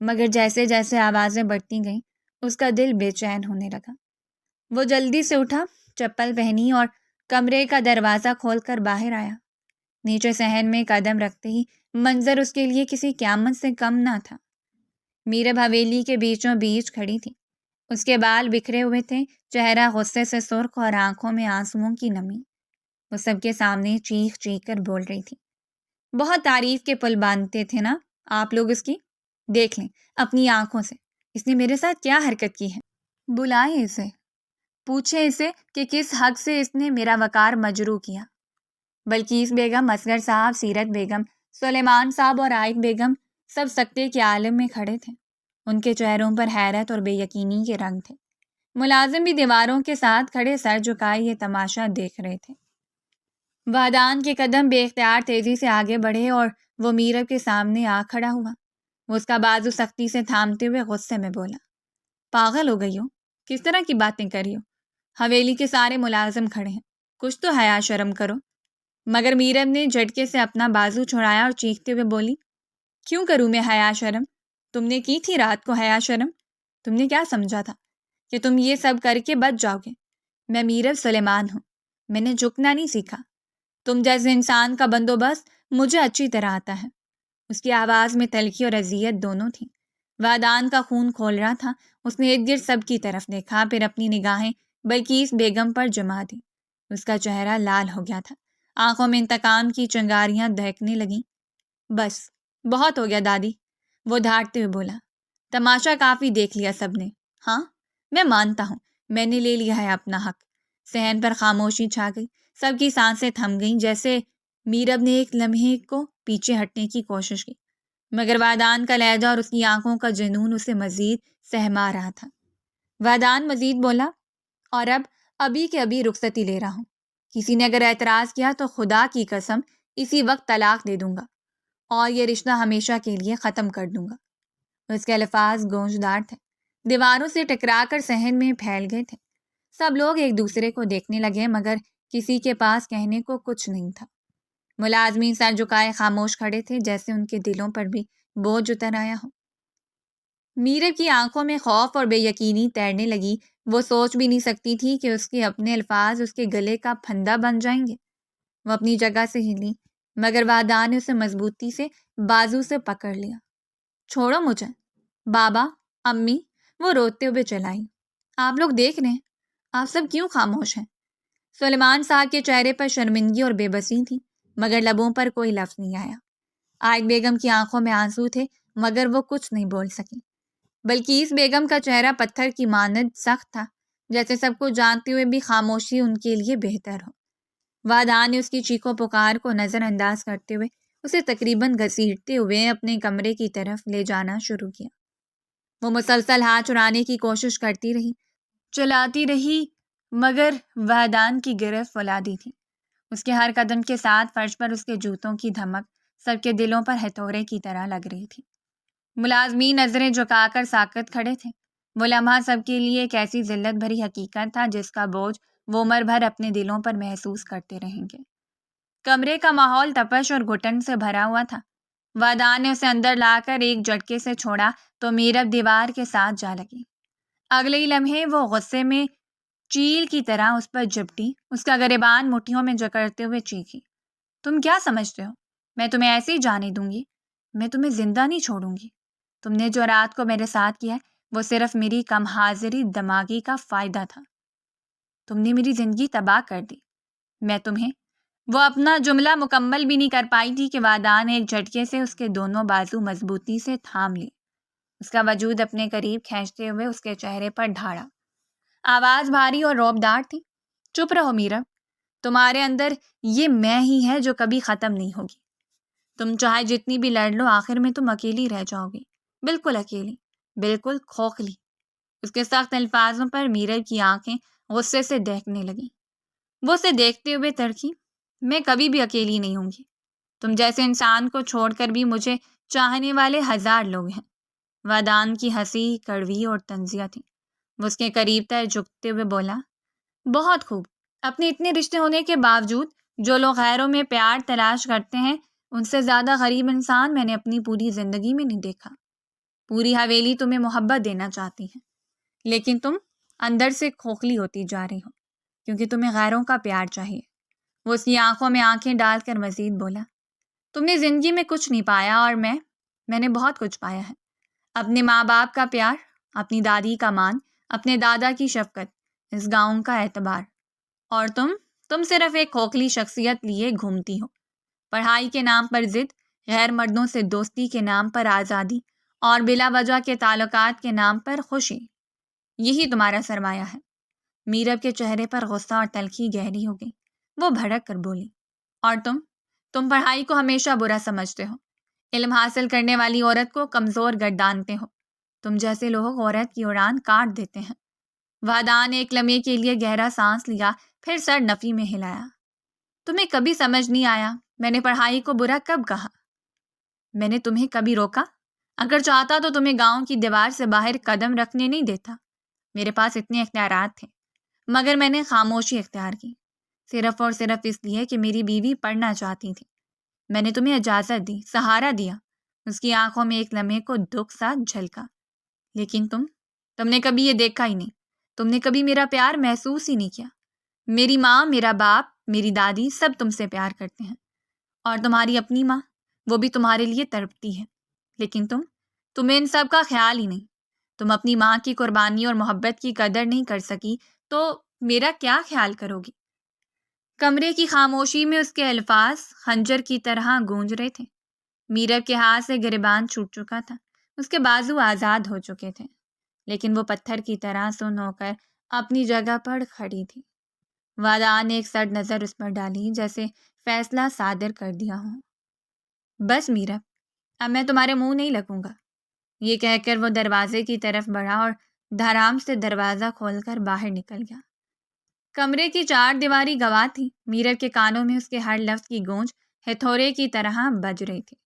A: مگر جیسے جیسے آوازیں بڑھتی گئیں اس کا دل بے چین ہونے لگا۔ وہ جلدی سے اٹھا، چپل پہنی اور کمرے کا دروازہ کھول کر باہر آیا۔ نیچے صحن میں قدم رکھتے ہی منظر اس کے لیے کسی قیامت سے کم نہ تھا۔ میرب حویلی کے بیچوں بیچ کھڑی تھی، اس کے بال بکھرے ہوئے تھے، چہرہ غصے سے سرخ اور آنکھوں میں آنسوؤں کی نمی۔ وہ سب کے سامنے چیخ چیخ کر بول رہی تھی، بہت تعریف کے پل باندھتے تھے نا آپ لوگ اس کی؟ دیکھ لیں اپنی آنکھوں سے اس نے میرے ساتھ کیا حرکت کی ہے۔ بلائیں اسے، پوچھیں اسے کہ کس حق سے اس نے میرا وقار مجروح کیا۔ بلقیس بیگم، اصغر صاحب، سیرت بیگم، سلیمان صاحب اور عائد بیگم سب سکتے کے عالم میں کھڑے تھے۔ ان کے چہروں پر حیرت اور بے یقینی کے رنگ تھے۔ ملازم بھی دیواروں کے ساتھ کھڑے سر جھکائے یہ تماشا دیکھ رہے تھے۔ وادان کے قدم بے اختیار تیزی سے آگے بڑھے اور وہ میرب کے سامنے آ کھڑا ہوا۔ وہ اس کا بازو سختی سے تھامتے ہوئے غصے میں بولا، پاگل ہو گئی ہو؟ کس طرح کی باتیں کر رہی ہو؟ حویلی کے سارے ملازم کھڑے ہیں، کچھ تو حیا شرم کرو۔ مگر میرب نے جھٹکے سے اپنا بازو چھڑایا اور چیختے ہوئے بولی، کیوں کروں میں حیا شرم؟ تم نے کی تھی رات کو حیا شرم؟ تم نے کیا سمجھا تھا کہ تم یہ سب کر کے بچ جاؤ گے؟ میں میرب سلیمان ہوں، میں نے جھکنا نہیں سیکھا۔ تم جیسے انسان کا بندوبست مجھے اچھی طرح آتا ہے۔ اس کی آواز میں تلخی اور اذیت دونوں تھیں۔ وادان کا خون کھول رہا تھا۔ اس نے ارد گرد سب کی طرف دیکھا، پھر اپنی نگاہیں بلقیس بیگم پر جما دی۔ اس کا چہرہ لال ہو گیا تھا، آنکھوں میں انتقام کی چنگاریاں دہکنے لگیں۔ بس بہت ہو گیا دادی، وہ دھاڑتے ہوئے بولا، تماشا کافی دیکھ لیا سب نے۔ ہاں میں مانتا ہوں، میں نے لے لیا ہے اپنا حق۔ صحن پر خاموشی چھا گئی، سب کی سانسیں تھم گئیں، جیسے میرب نے ایک لمحے کو پیچھے ہٹنے کی کوشش کی، مگر وادان کا لہجہ اور اس کی آنکھوں کا جنون اسے مزید سہما رہا تھا۔ وادان مزید بولا، اور ابھی کے ابھی رخصتی لے رہا ہوں۔ کسی نے اگر اعتراض کیا تو خدا کی قسم اسی وقت طلاق دے دوں گا اور یہ رشتہ ہمیشہ کے لیے ختم کر دوں گا۔ اس کے الفاظ گونجدار تھے، دیواروں سے ٹکرا کر صحن میں پھیل گئے تھے۔ سب لوگ ایک دوسرے کو دیکھنے لگے، مگر کسی کے پاس کہنے کو کچھ نہیں تھا۔ ملازمین سر جھکائے خاموش کھڑے تھے، جیسے ان کے دلوں پر بھی بوجھ اتر آیا ہو۔ میرب کی آنکھوں میں خوف اور بے یقینی تیرنے لگی۔ وہ سوچ بھی نہیں سکتی تھی کہ اس کے اپنے الفاظ اس کے گلے کا پھندا بن جائیں گے۔ وہ اپنی جگہ سے ہلی مگر وادان نے اسے مضبوطی سے بازو سے پکڑ لیا۔ چھوڑو مجھے۔ بابا، امی، وہ روتے ہوئے چلائی۔ آپ لوگ دیکھ رہے ہیں، آپ سب کیوں خاموش ہیں؟ سلیمان صاحب کے چہرے پر شرمندگی اور بے بسی تھی مگر لبوں پر کوئی لفظ نہیں آیا۔ عائق بیگم کی آنکھوں میں آنسو تھے مگر وہ کچھ نہیں بول سکی۔ بلقیس بیگم کا چہرہ پتھر کی مانند سخت تھا، جیسے سب کو جانتے ہوئے بھی خاموشی ان کے لیے بہتر ہو۔ وادان نے اس کی چیخو پکار کو نظر انداز کرتے ہوئے اسے تقریباً گھسیٹتے ہوئے اپنے کمرے کی طرف لے جانا شروع کیا۔ وہ مسلسل ہاتھ چرانے کی کوشش کرتی رہی، چلاتی رہی مگر وادان کی گرفت فولادی تھی۔ اس کے ہر قدم کے ساتھ فرش پر اس کے جوتوں کی دھمک سب کے دلوں پر ہتھوڑے کی طرح لگ رہی تھی۔ ملازمین نظریں جھکا کر ساکت کھڑے تھے۔ وہ لمحہ سب کے لیے ایک ایسی ذلت بھری حقیقت تھا جس کا بوجھ وہ عمر بھر اپنے دلوں پر محسوس کرتے رہیں گے۔ کمرے کا ماحول تپش اور گھٹن سے بھرا ہوا تھا۔ وادان نے اسے اندر لا کر ایک جھٹکے سے چھوڑا تو میرب دیوار کے ساتھ جا لگی۔ اگلے ہی لمحے وہ غصے میں چیل کی طرح اس پر جھپٹی، اس کا گریبان مٹھیوں میں جکڑتے ہوئے چیخی۔ تم کیا سمجھتے ہو میں تمہیں ایسے ہی جانے دوں گی؟ میں تمہیں زندہ نہیں چھوڑوں گی۔ تم نے جو رات کو میرے ساتھ کیا ہے وہ صرف میری کم حاضری دماغی کا فائدہ تھا۔ تم نے میری زندگی تباہ کر دی۔ میں تمہیں… وہ اپنا جملہ مکمل بھی نہیں کر پائی تھی کہ وادان ایک جھٹکے سے اس کے دونوں بازو مضبوطی سے تھام لیے، اس کا وجود اپنے قریب کھینچتے ہوئے اس کے چہرے پر ڈھاڑا۔ آواز بھاری اور رعبدار تھی۔ چپ رہو میرب، تمہارے اندر یہ میں ہی ہے جو کبھی ختم نہیں ہوگی۔ تم چاہے جتنی بھی لڑ لو، آخر میں تم اکیلی رہ جاؤ گی، بالکل اکیلی، بالکل کھوکھلی۔ اس کے سخت الفاظوں پر میرب کی آنکھیں غصے سے دہکنے لگیں۔ وہ اسے دیکھتے ہوئے تڑکی۔ میں کبھی بھی اکیلی نہیں ہوں گی۔ تم جیسے انسان کو چھوڑ کر بھی مجھے چاہنے والے ہزار لوگ ہیں۔ وادان کی ہنسی کڑوی اور طنزیہ تھی۔ وہ اس کے قریب تر جھکتے ہوئے بولا، بہت خوب۔ اپنے اتنے رشتے ہونے کے باوجود جو لوگ غیروں میں پیار تلاش کرتے ہیں، ان سے زیادہ غریب انسان میں نے اپنی پوری زندگی میں نہیں دیکھا۔ پوری حویلی تمہیں محبت دینا چاہتی ہے، لیکن تم اندر سے کھوکھلی ہوتی جا رہی ہو کیونکہ تمہیں غیروں کا پیار چاہیے۔ وہ اس کی آنکھوں میں آنکھیں ڈال کر مزید بولا، تم نے زندگی میں کچھ نہیں پایا اور میں نے بہت کچھ پایا ہے۔ اپنے ماں باپ کا پیار، اپنی دادی کا مان، اپنے دادا کی شفقت، اس گاؤں کا اعتبار۔ اور تم صرف ایک کھوکھلی شخصیت لیے گھومتی ہو۔ پڑھائی کے نام پر ضد، غیر مردوں سے دوستی کے نام پر آزادی اور بلا وجہ کے تعلقات کے نام پر خوشی، یہی تمہارا سرمایہ ہے۔ میرب کے چہرے پر غصہ اور تلخی گہری ہو گئی۔ وہ بھڑک کر بولی، اور تم پڑھائی کو ہمیشہ برا سمجھتے ہو، علم حاصل کرنے والی عورت کو کمزور گردانتے ہو۔ تم جیسے لوگ عورت کی اڑان کاٹ دیتے ہیں۔ وادان نے ایک لمحے کے لیے گہرا سانس لیا، پھر سر نفی میں ہلایا۔ تمہیں کبھی سمجھ نہیں آیا میں نے پڑھائی کو برا کب کہا؟ میں نے تمہیں کبھی روکا؟ اگر چاہتا تو تمہیں گاؤں کی دیوار سے باہر قدم رکھنے نہیں دیتا۔ میرے پاس اتنے اختیارات تھے مگر میں نے خاموشی اختیار کی، صرف اور صرف اس لیے کہ میری بیوی پڑھنا چاہتی تھی۔ میں نے تمہیں اجازت دی، سہارا دیا۔ اس کی آنکھوں میں ایک لمحے کو دکھ سا جھلکا۔ لیکن تم نے کبھی یہ دیکھا ہی نہیں، تم نے کبھی میرا پیار محسوس ہی نہیں کیا۔ میری ماں، میرا باپ، میری دادی سب تم سے پیار کرتے ہیں، اور تمہاری اپنی ماں، وہ بھی تمہارے لیے تڑپتی ہے، لیکن تمہیں ان سب کا خیال ہی نہیں۔ تم اپنی ماں کی قربانی اور محبت کی قدر نہیں کر سکی تو میرا کیا خیال کرو گی؟ کمرے کی خاموشی میں اس کے الفاظ خنجر کی طرح گونج رہے تھے۔ میرب کے ہاتھ سے گریبان چھوٹ چکا تھا، اس کے بازو آزاد ہو چکے تھے، لیکن وہ پتھر کی طرح سن ہو کر اپنی جگہ پر کھڑی تھی۔ وادان نے ایک سرد نظر اس پر ڈالی جیسے فیصلہ صادر کر دیا ہو۔ بس میرب، اب میں تمہارے منہ نہیں لگوں گا۔ یہ کہہ کر وہ دروازے کی طرف بڑھا اور دھڑام سے دروازہ کھول کر باہر نکل گیا۔ کمرے کی چار دیواری گواہ تھی، میرب کے کانوں میں اس کے ہر لفظ کی گونج ہتھوڑے کی طرح بج رہی تھی۔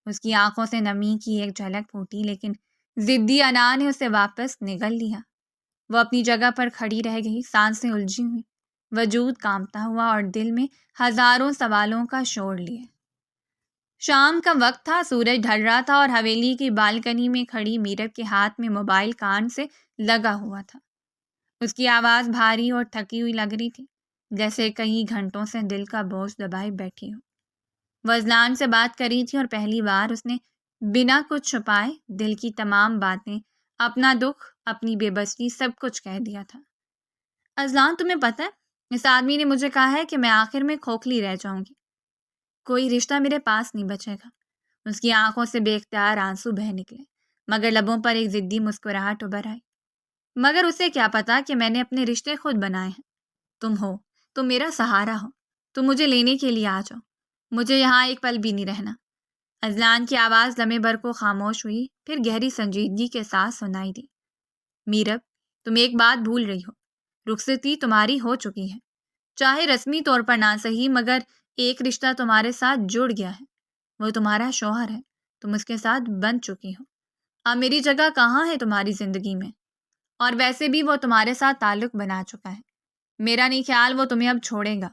A: اس کی آنکھوں سے نمی کی ایک جھلک پھوٹی، لیکن ضدی انا نے اسے واپس نگل لیا۔ وہ اپنی جگہ پر کھڑی رہ گئی، سانسیں الجھی ہوئی، وجود کانپتا ہوا اور دل میں ہزاروں سوالوں کا شور لیے۔ شام کا وقت تھا، سورج ڈھل رہا تھا اور حویلی کی بالکنی میں کھڑی میرب کے ہاتھ میں موبائل کان سے لگا ہوا تھا۔ اس کی آواز بھاری اور تھکی ہوئی لگ رہی تھی، جیسے کئی گھنٹوں سے دل کا بوجھ دبائے بیٹھی ہو۔ وہ اذلان سے بات کری تھی اور پہلی بار اس نے بنا کچھ چھپائے دل کی تمام باتیں، اپنا دکھ، اپنی بے بسی، سب کچھ کہہ دیا تھا۔ اذلان، تمہیں پتہ ہے اس آدمی نے مجھے کہا ہے کہ میں آخر میں کھوکھلی رہ جاؤں گی، کوئی رشتہ میرے پاس نہیں بچے گا۔ اس کی آنکھوں سے بے اختیار آنسو بہہ نکلے، مگر لبوں پر ایک ضدی مسکراہٹ ابھر آئی۔ مگر اسے کیا پتا کہ میں نے اپنے رشتے خود بنائے ہیں۔ تم ہو، تم میرا سہارا ہو، تم مجھے لینے کے لیے آ جاؤ، مجھے یہاں ایک پل بھی نہیں رہنا۔ اذلان کی آواز لمحے بھر کو خاموش ہوئی، پھر گہری سنجیدگی کے ساتھ سنائی دی۔ میرب، تم ایک بات بھول رہی ہو، رخصتی تمہاری ہو چکی ہے، چاہے رسمی طور پر نہ صحیح، مگر ایک رشتہ تمہارے ساتھ جڑ گیا ہے، وہ تمہارا شوہر ہے، تم اس کے ساتھ بن چکی ہو۔ اب میری جگہ کہاں ہے تمہاری زندگی میں؟ اور ویسے بھی وہ تمہارے ساتھ تعلق بنا چکا ہے، میرا نہیں خیال وہ تمہیں اب چھوڑے گا۔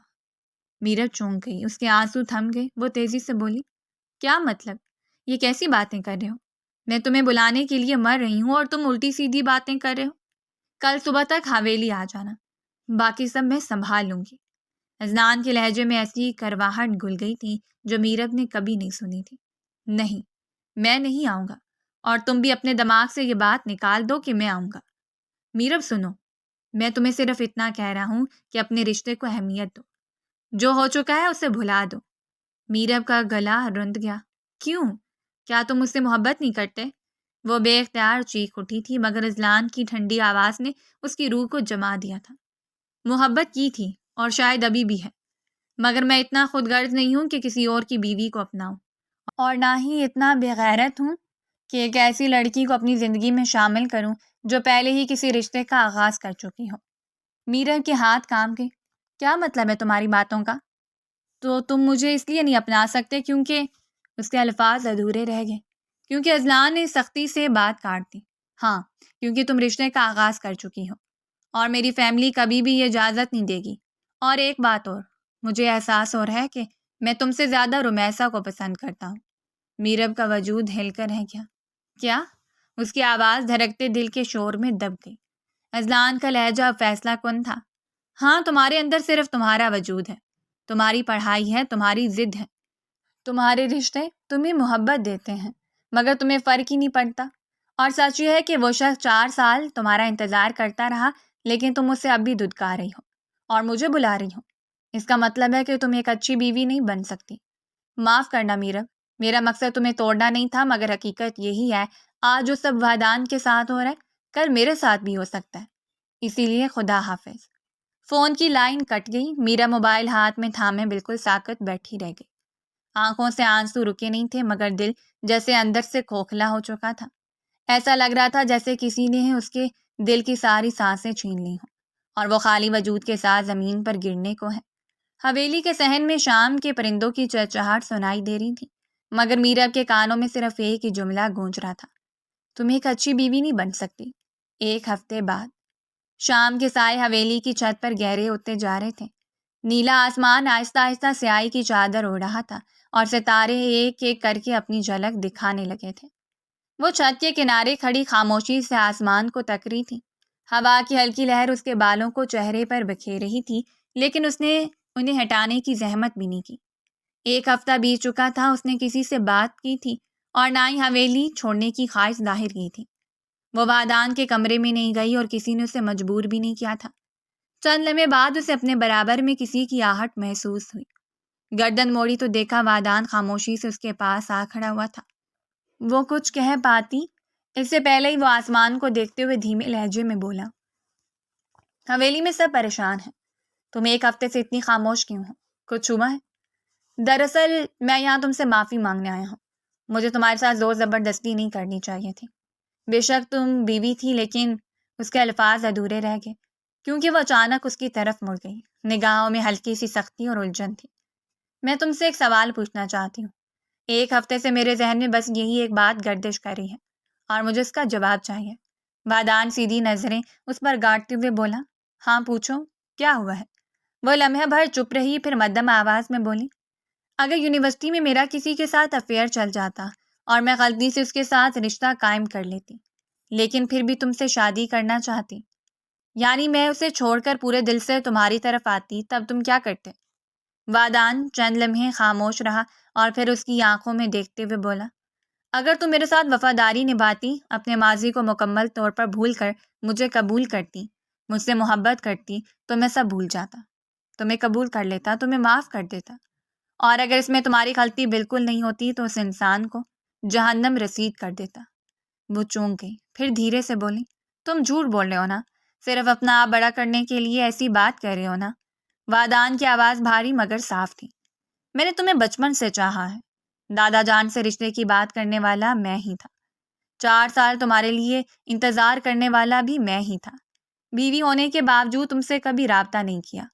A: میرب چونک گئی، اس کے آنسو تھم گئے، وہ تیزی سے بولی، کیا مطلب؟ یہ کیسی باتیں کر رہے ہو؟ میں تمہیں بلانے کے لیے مر رہی ہوں اور تم الٹی سیدھی باتیں کر رہے ہو۔ کل صبح تک حویلی آ جانا، باقی سب میں سنبھال لوں گی۔ اذلان کے لہجے میں ایسی کرواہٹ گھل گئی تھی جو میرب نے کبھی نہیں سنی تھی۔ نہیں، میں نہیں آؤں گا، اور تم بھی اپنے دماغ سے یہ بات نکال دو کہ میں آؤں گا۔ میرب سنو، میں تمہیں صرف اتنا کہہ رہا ہوں کہ اپنے رشتے کو اہمیت دو، جو ہو چکا ہے اسے بھلا دو۔ میرب کا گلا رند گیا۔ کیوں؟ کیا تم مجھ سے محبت نہیں کرتے؟ وہ بے اختیار چیخ اٹھی تھی، مگر اذلان کی ٹھنڈی آواز نے اس کی روح کو جما دیا تھا۔ محبت کی تھی، اور شاید ابھی بھی ہے، مگر میں اتنا خود غرض نہیں ہوں کہ کسی اور کی بیوی کو اپناؤں، اور نہ ہی اتنا بے غیرت ہوں کہ ایک ایسی لڑکی کو اپنی زندگی میں شامل کروں جو پہلے ہی کسی رشتے کا آغاز کر چکی ہو۔ میرب کے ہاتھ کانپ گئے۔ کیا مطلب ہے تمہاری باتوں کا؟ تو تم مجھے اس لیے نہیں اپنا سکتے کیونکہ… اس کے الفاظ ادھورے رہ گئے، کیونکہ اذلان نے سختی سے بات کاٹ دی۔ ہاں، کیونکہ تم رشتے کا آغاز کر چکی ہو، اور میری فیملی کبھی بھی یہ اجازت نہیں دے گی۔ اور ایک بات اور، مجھے احساس ہو رہا ہے کہ میں تم سے زیادہ رمیسا کو پسند کرتا ہوں۔ میرب کا وجود ہل کر رہ گیا۔ کیا؟ اس کی آواز دھڑکتے دل کے شور میں دب گئی۔ اذلان کا لہجہ اب فیصلہ کن تھا۔ ہاں، تمہارے اندر صرف تمہارا وجود ہے، تمہاری پڑھائی ہے، تمہاری ضد ہے، تمہارے رشتے تمہیں محبت دیتے ہیں، مگر تمہیں فرق ہی نہیں پڑتا۔ اور سچ یہ ہے کہ وہ شخص 4 سال تمہارا انتظار کرتا رہا، لیکن تم اسے اب بھی دھتکار رہی ہو اور مجھے بلا رہی ہو۔ اس کا مطلب ہے کہ تم ایک اچھی بیوی نہیں بن سکتی۔ معاف کرنا میرب، میرا مقصد تمہیں توڑنا نہیں تھا، مگر حقیقت یہی ہے، آج جو سب وحدان کے ساتھ ہو رہا ہے، کل میرے ساتھ بھی ہو سکتا ہے، اسی لیے خدا حافظ۔ فون کی لائن کٹ گئی۔ میرا موبائل ہاتھ میں تھامے بالکل ساکت بیٹھی رہ گئی۔ آنکھوں سے آنسو رکے نہیں تھے، مگر دل جیسے اندر سے کھوکھلا ہو چکا تھا۔ ایسا لگ رہا تھا جیسے کسی نے اس کے دل کی ساری سانسیں چھین لی ہوں، اور وہ خالی وجود کے ساتھ زمین پر گرنے کو ہے۔ حویلی کے صحن میں شام کے پرندوں کی چہچہاہٹ سنائی دے رہی تھی، مگر میرب کے کانوں میں صرف ایک ہی جملہ گونج رہا تھا، تم ایک اچھی بیوی نہیں بن سکتی۔ 1 ہفتے بعد شام کے سائے حویلی کی چھت پر گہرے ہوتے جا رہے تھے۔ نیلا آسمان آہستہ آہستہ سیاہی کی چادر اوڑھ رہا تھا، اور ستارے ایک ایک کر کے اپنی جھلک دکھانے لگے تھے۔ وہ چھت کے کنارے کھڑی خاموشی سے آسمان کو تک رہی تھی۔ ہوا کی ہلکی لہر اس کے بالوں کو چہرے پر بکھیر رہی تھی، لیکن اس نے انہیں ہٹانے کی زحمت بھی نہیں کی۔ 1 ہفتہ بیت چکا تھا، اس نے کسی سے بات کی تھی اور نہ ہی حویلی چھوڑنے کی خواہش ظاہر کی تھی۔ وہ وادان کے کمرے میں نہیں گئی اور کسی نے اسے مجبور بھی نہیں کیا تھا۔ چند لمحے بعد اسے اپنے برابر میں کسی کی آہٹ محسوس ہوئی۔ گردن موڑی تو دیکھا وادان خاموشی سے اس کے پاس آ کھڑا ہوا تھا۔ وہ کچھ کہہ پاتی اس سے پہلے ہی وہ آسمان کو دیکھتے ہوئے دھیمے لہجے میں بولا، حویلی میں سب پریشان ہیں، تم 1 ہفتے سے اتنی خاموش کیوں ہو؟ کچھ ہوا ہے؟ دراصل میں یہاں تم سے معافی مانگنے آیا ہوں، مجھے تمہارے ساتھ زور زبردستی نہیں کرنی چاہیے تھی۔ بے شک تم بیوی تھی، لیکن… اس کے الفاظ ادھورے رہ گئے، کیونکہ وہ اچانک اس کی طرف مڑ گئی۔ نگاہوں میں ہلکی سی سختی اور الجھن تھی۔ میں تم سے ایک سوال پوچھنا چاہتی ہوں۔ 1 ہفتے سے میرے ذہن میں بس یہی ایک بات گردش کر رہی ہے، اور مجھے اس کا جواب چاہیے۔ وادان سیدھی نظریں اس پر گاڑتے ہوئے بولا، ہاں پوچھو، کیا ہوا ہے؟ وہ لمحہ بھر چپ رہی، پھر مدھم آواز میں بولی، اگر یونیورسٹی میں میرا کسی کے ساتھ افیئر چل جاتا اور میں غلطی سے اس کے ساتھ رشتہ قائم کر لیتی، لیکن پھر بھی تم سے شادی کرنا چاہتی، یعنی میں اسے چھوڑ کر پورے دل سے تمہاری طرف آتی تب تم کیا کرتے؟ وادان چند لمحے خاموش رہا اور پھر اس کی آنکھوں میں دیکھتے ہوئے بولا، اگر تم میرے ساتھ وفاداری نبھاتی، اپنے ماضی کو مکمل طور پر بھول کر مجھے قبول کرتی، مجھ سے محبت کرتی، تو میں سب بھول جاتا، تمہیں قبول کر لیتا، تمہیں معاف کر دیتا۔ اور اگر اس میں تمہاری غلطی بالکل نہیں ہوتی تو اس انسان کو جہنم رسید کر دیتا۔ وہ چونک گئی، پھر دھیرے سے بولی، تم جھوٹ بول رہے ہو نا؟ صرف اپنا آپ بڑا کرنے کے لیے ایسی بات کر رہے ہو نا؟ وادان کی آواز بھاری مگر صاف تھی۔ میں نے تمہیں بچپن سے چاہا ہے، دادا جان سے رشتے کی بات کرنے والا میں ہی تھا، 4 سال تمہارے لیے انتظار کرنے والا بھی میں ہی تھا، بیوی ہونے کے باوجود تم سے کبھی رابطہ نہیں کیا،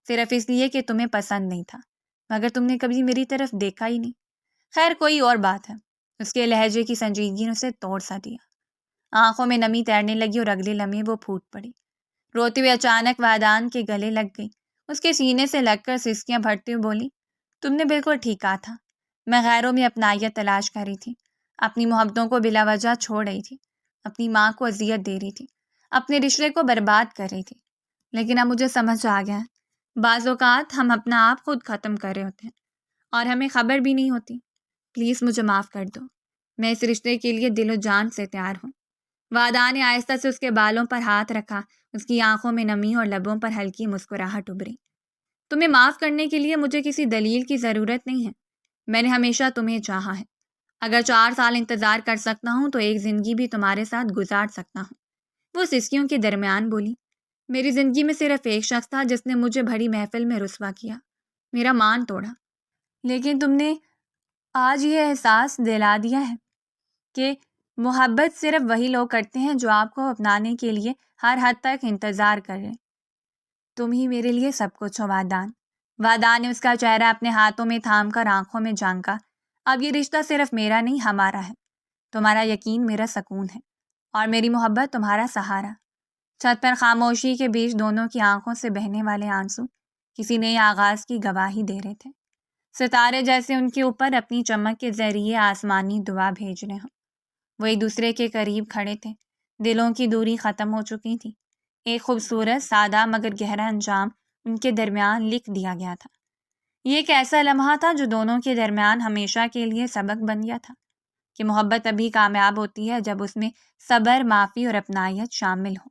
A: صرف اس لیے کہ تمہیں پسند نہیں تھا، مگر تم نے کبھی میری طرف دیکھا ہی نہیں۔ خیر کوئی اور بات ہے۔ اس کے لہجے کی سنجیدگی نے اسے توڑ سا دیا۔ آنکھوں میں نمی تیرنے لگی اور اگلے لمحے وہ پھوٹ پڑی، روتے ہوئے اچانک وادان کے گلے لگ گئی، اس کے سینے سے لگ کر سسکیاں بھرتے ہوئے بولی، تم نے بالکل ٹھیک کہا تھا، میں غیروں میں اپنائیت تلاش کر رہی تھی، اپنی محبتوں کو بلا وجہ چھوڑ رہی تھی، اپنی ماں کو اذیت دے رہی تھی، اپنے رشتے کو برباد کر رہی تھی، لیکن اب مجھے سمجھ آ گیا ہے، بعض اوقات ہم اپنا آپ خود ختم کر رہے ہوتے ہیں اور ہمیں خبر بھی نہیں ہوتی۔ پلیز مجھے معاف کر دو، میں اس رشتے کے لیے دل و جان سے تیار ہوں۔ وادان نے آہستہ سے اس کے بالوں پر ہاتھ رکھا، اس کی آنکھوں میں نمی اور لبوں پر ہلکی مسکراہٹ ابھری۔ تمہیں معاف کرنے کے لیے مجھے کسی دلیل کی ضرورت نہیں ہے، میں نے ہمیشہ تمہیں چاہا ہے، اگر 4 سال انتظار کر سکتا ہوں تو ایک زندگی بھی تمہارے ساتھ گزار سکتا ہوں۔ وہ سسکیوں کے درمیان بولی، میری زندگی میں صرف ایک شخص تھا جس نے مجھے بھری محفل میں رسوا کیا، میرا مان توڑا، لیکن تم نے آج یہ احساس دلا دیا ہے کہ محبت صرف وہی لوگ کرتے ہیں جو آپ کو اپنانے کے لیے ہر حد تک انتظار کر رہے ہیں۔ تم ہی میرے لیے سب کچھ ہو وادان۔ وادان نے اس کا چہرہ اپنے ہاتھوں میں تھام کر آنکھوں میں جھانکا، اب یہ رشتہ صرف میرا نہیں ہمارا ہے، تمہارا یقین میرا سکون ہے اور میری محبت تمہارا سہارا۔ چھت پر خاموشی کے بیچ دونوں کی آنکھوں سے بہنے والے آنسو کسی نئے آغاز کی گواہی دے رہے تھے، ستارے جیسے ان کے اوپر اپنی چمک کے ذریعے آسمانی دعا بھیج رہے ہوں۔ وہ ایک دوسرے کے قریب کھڑے تھے، دلوں کی دوری ختم ہو چکی تھی، ایک خوبصورت سادہ مگر گہرا انجام ان کے درمیان لکھ دیا گیا تھا۔ یہ ایک ایسا لمحہ تھا جو دونوں کے درمیان ہمیشہ کے لیے سبق بن گیا تھا کہ محبت ابھی کامیاب ہوتی ہے جب اس میں صبر، معافی اور اپنائیت شامل ہو۔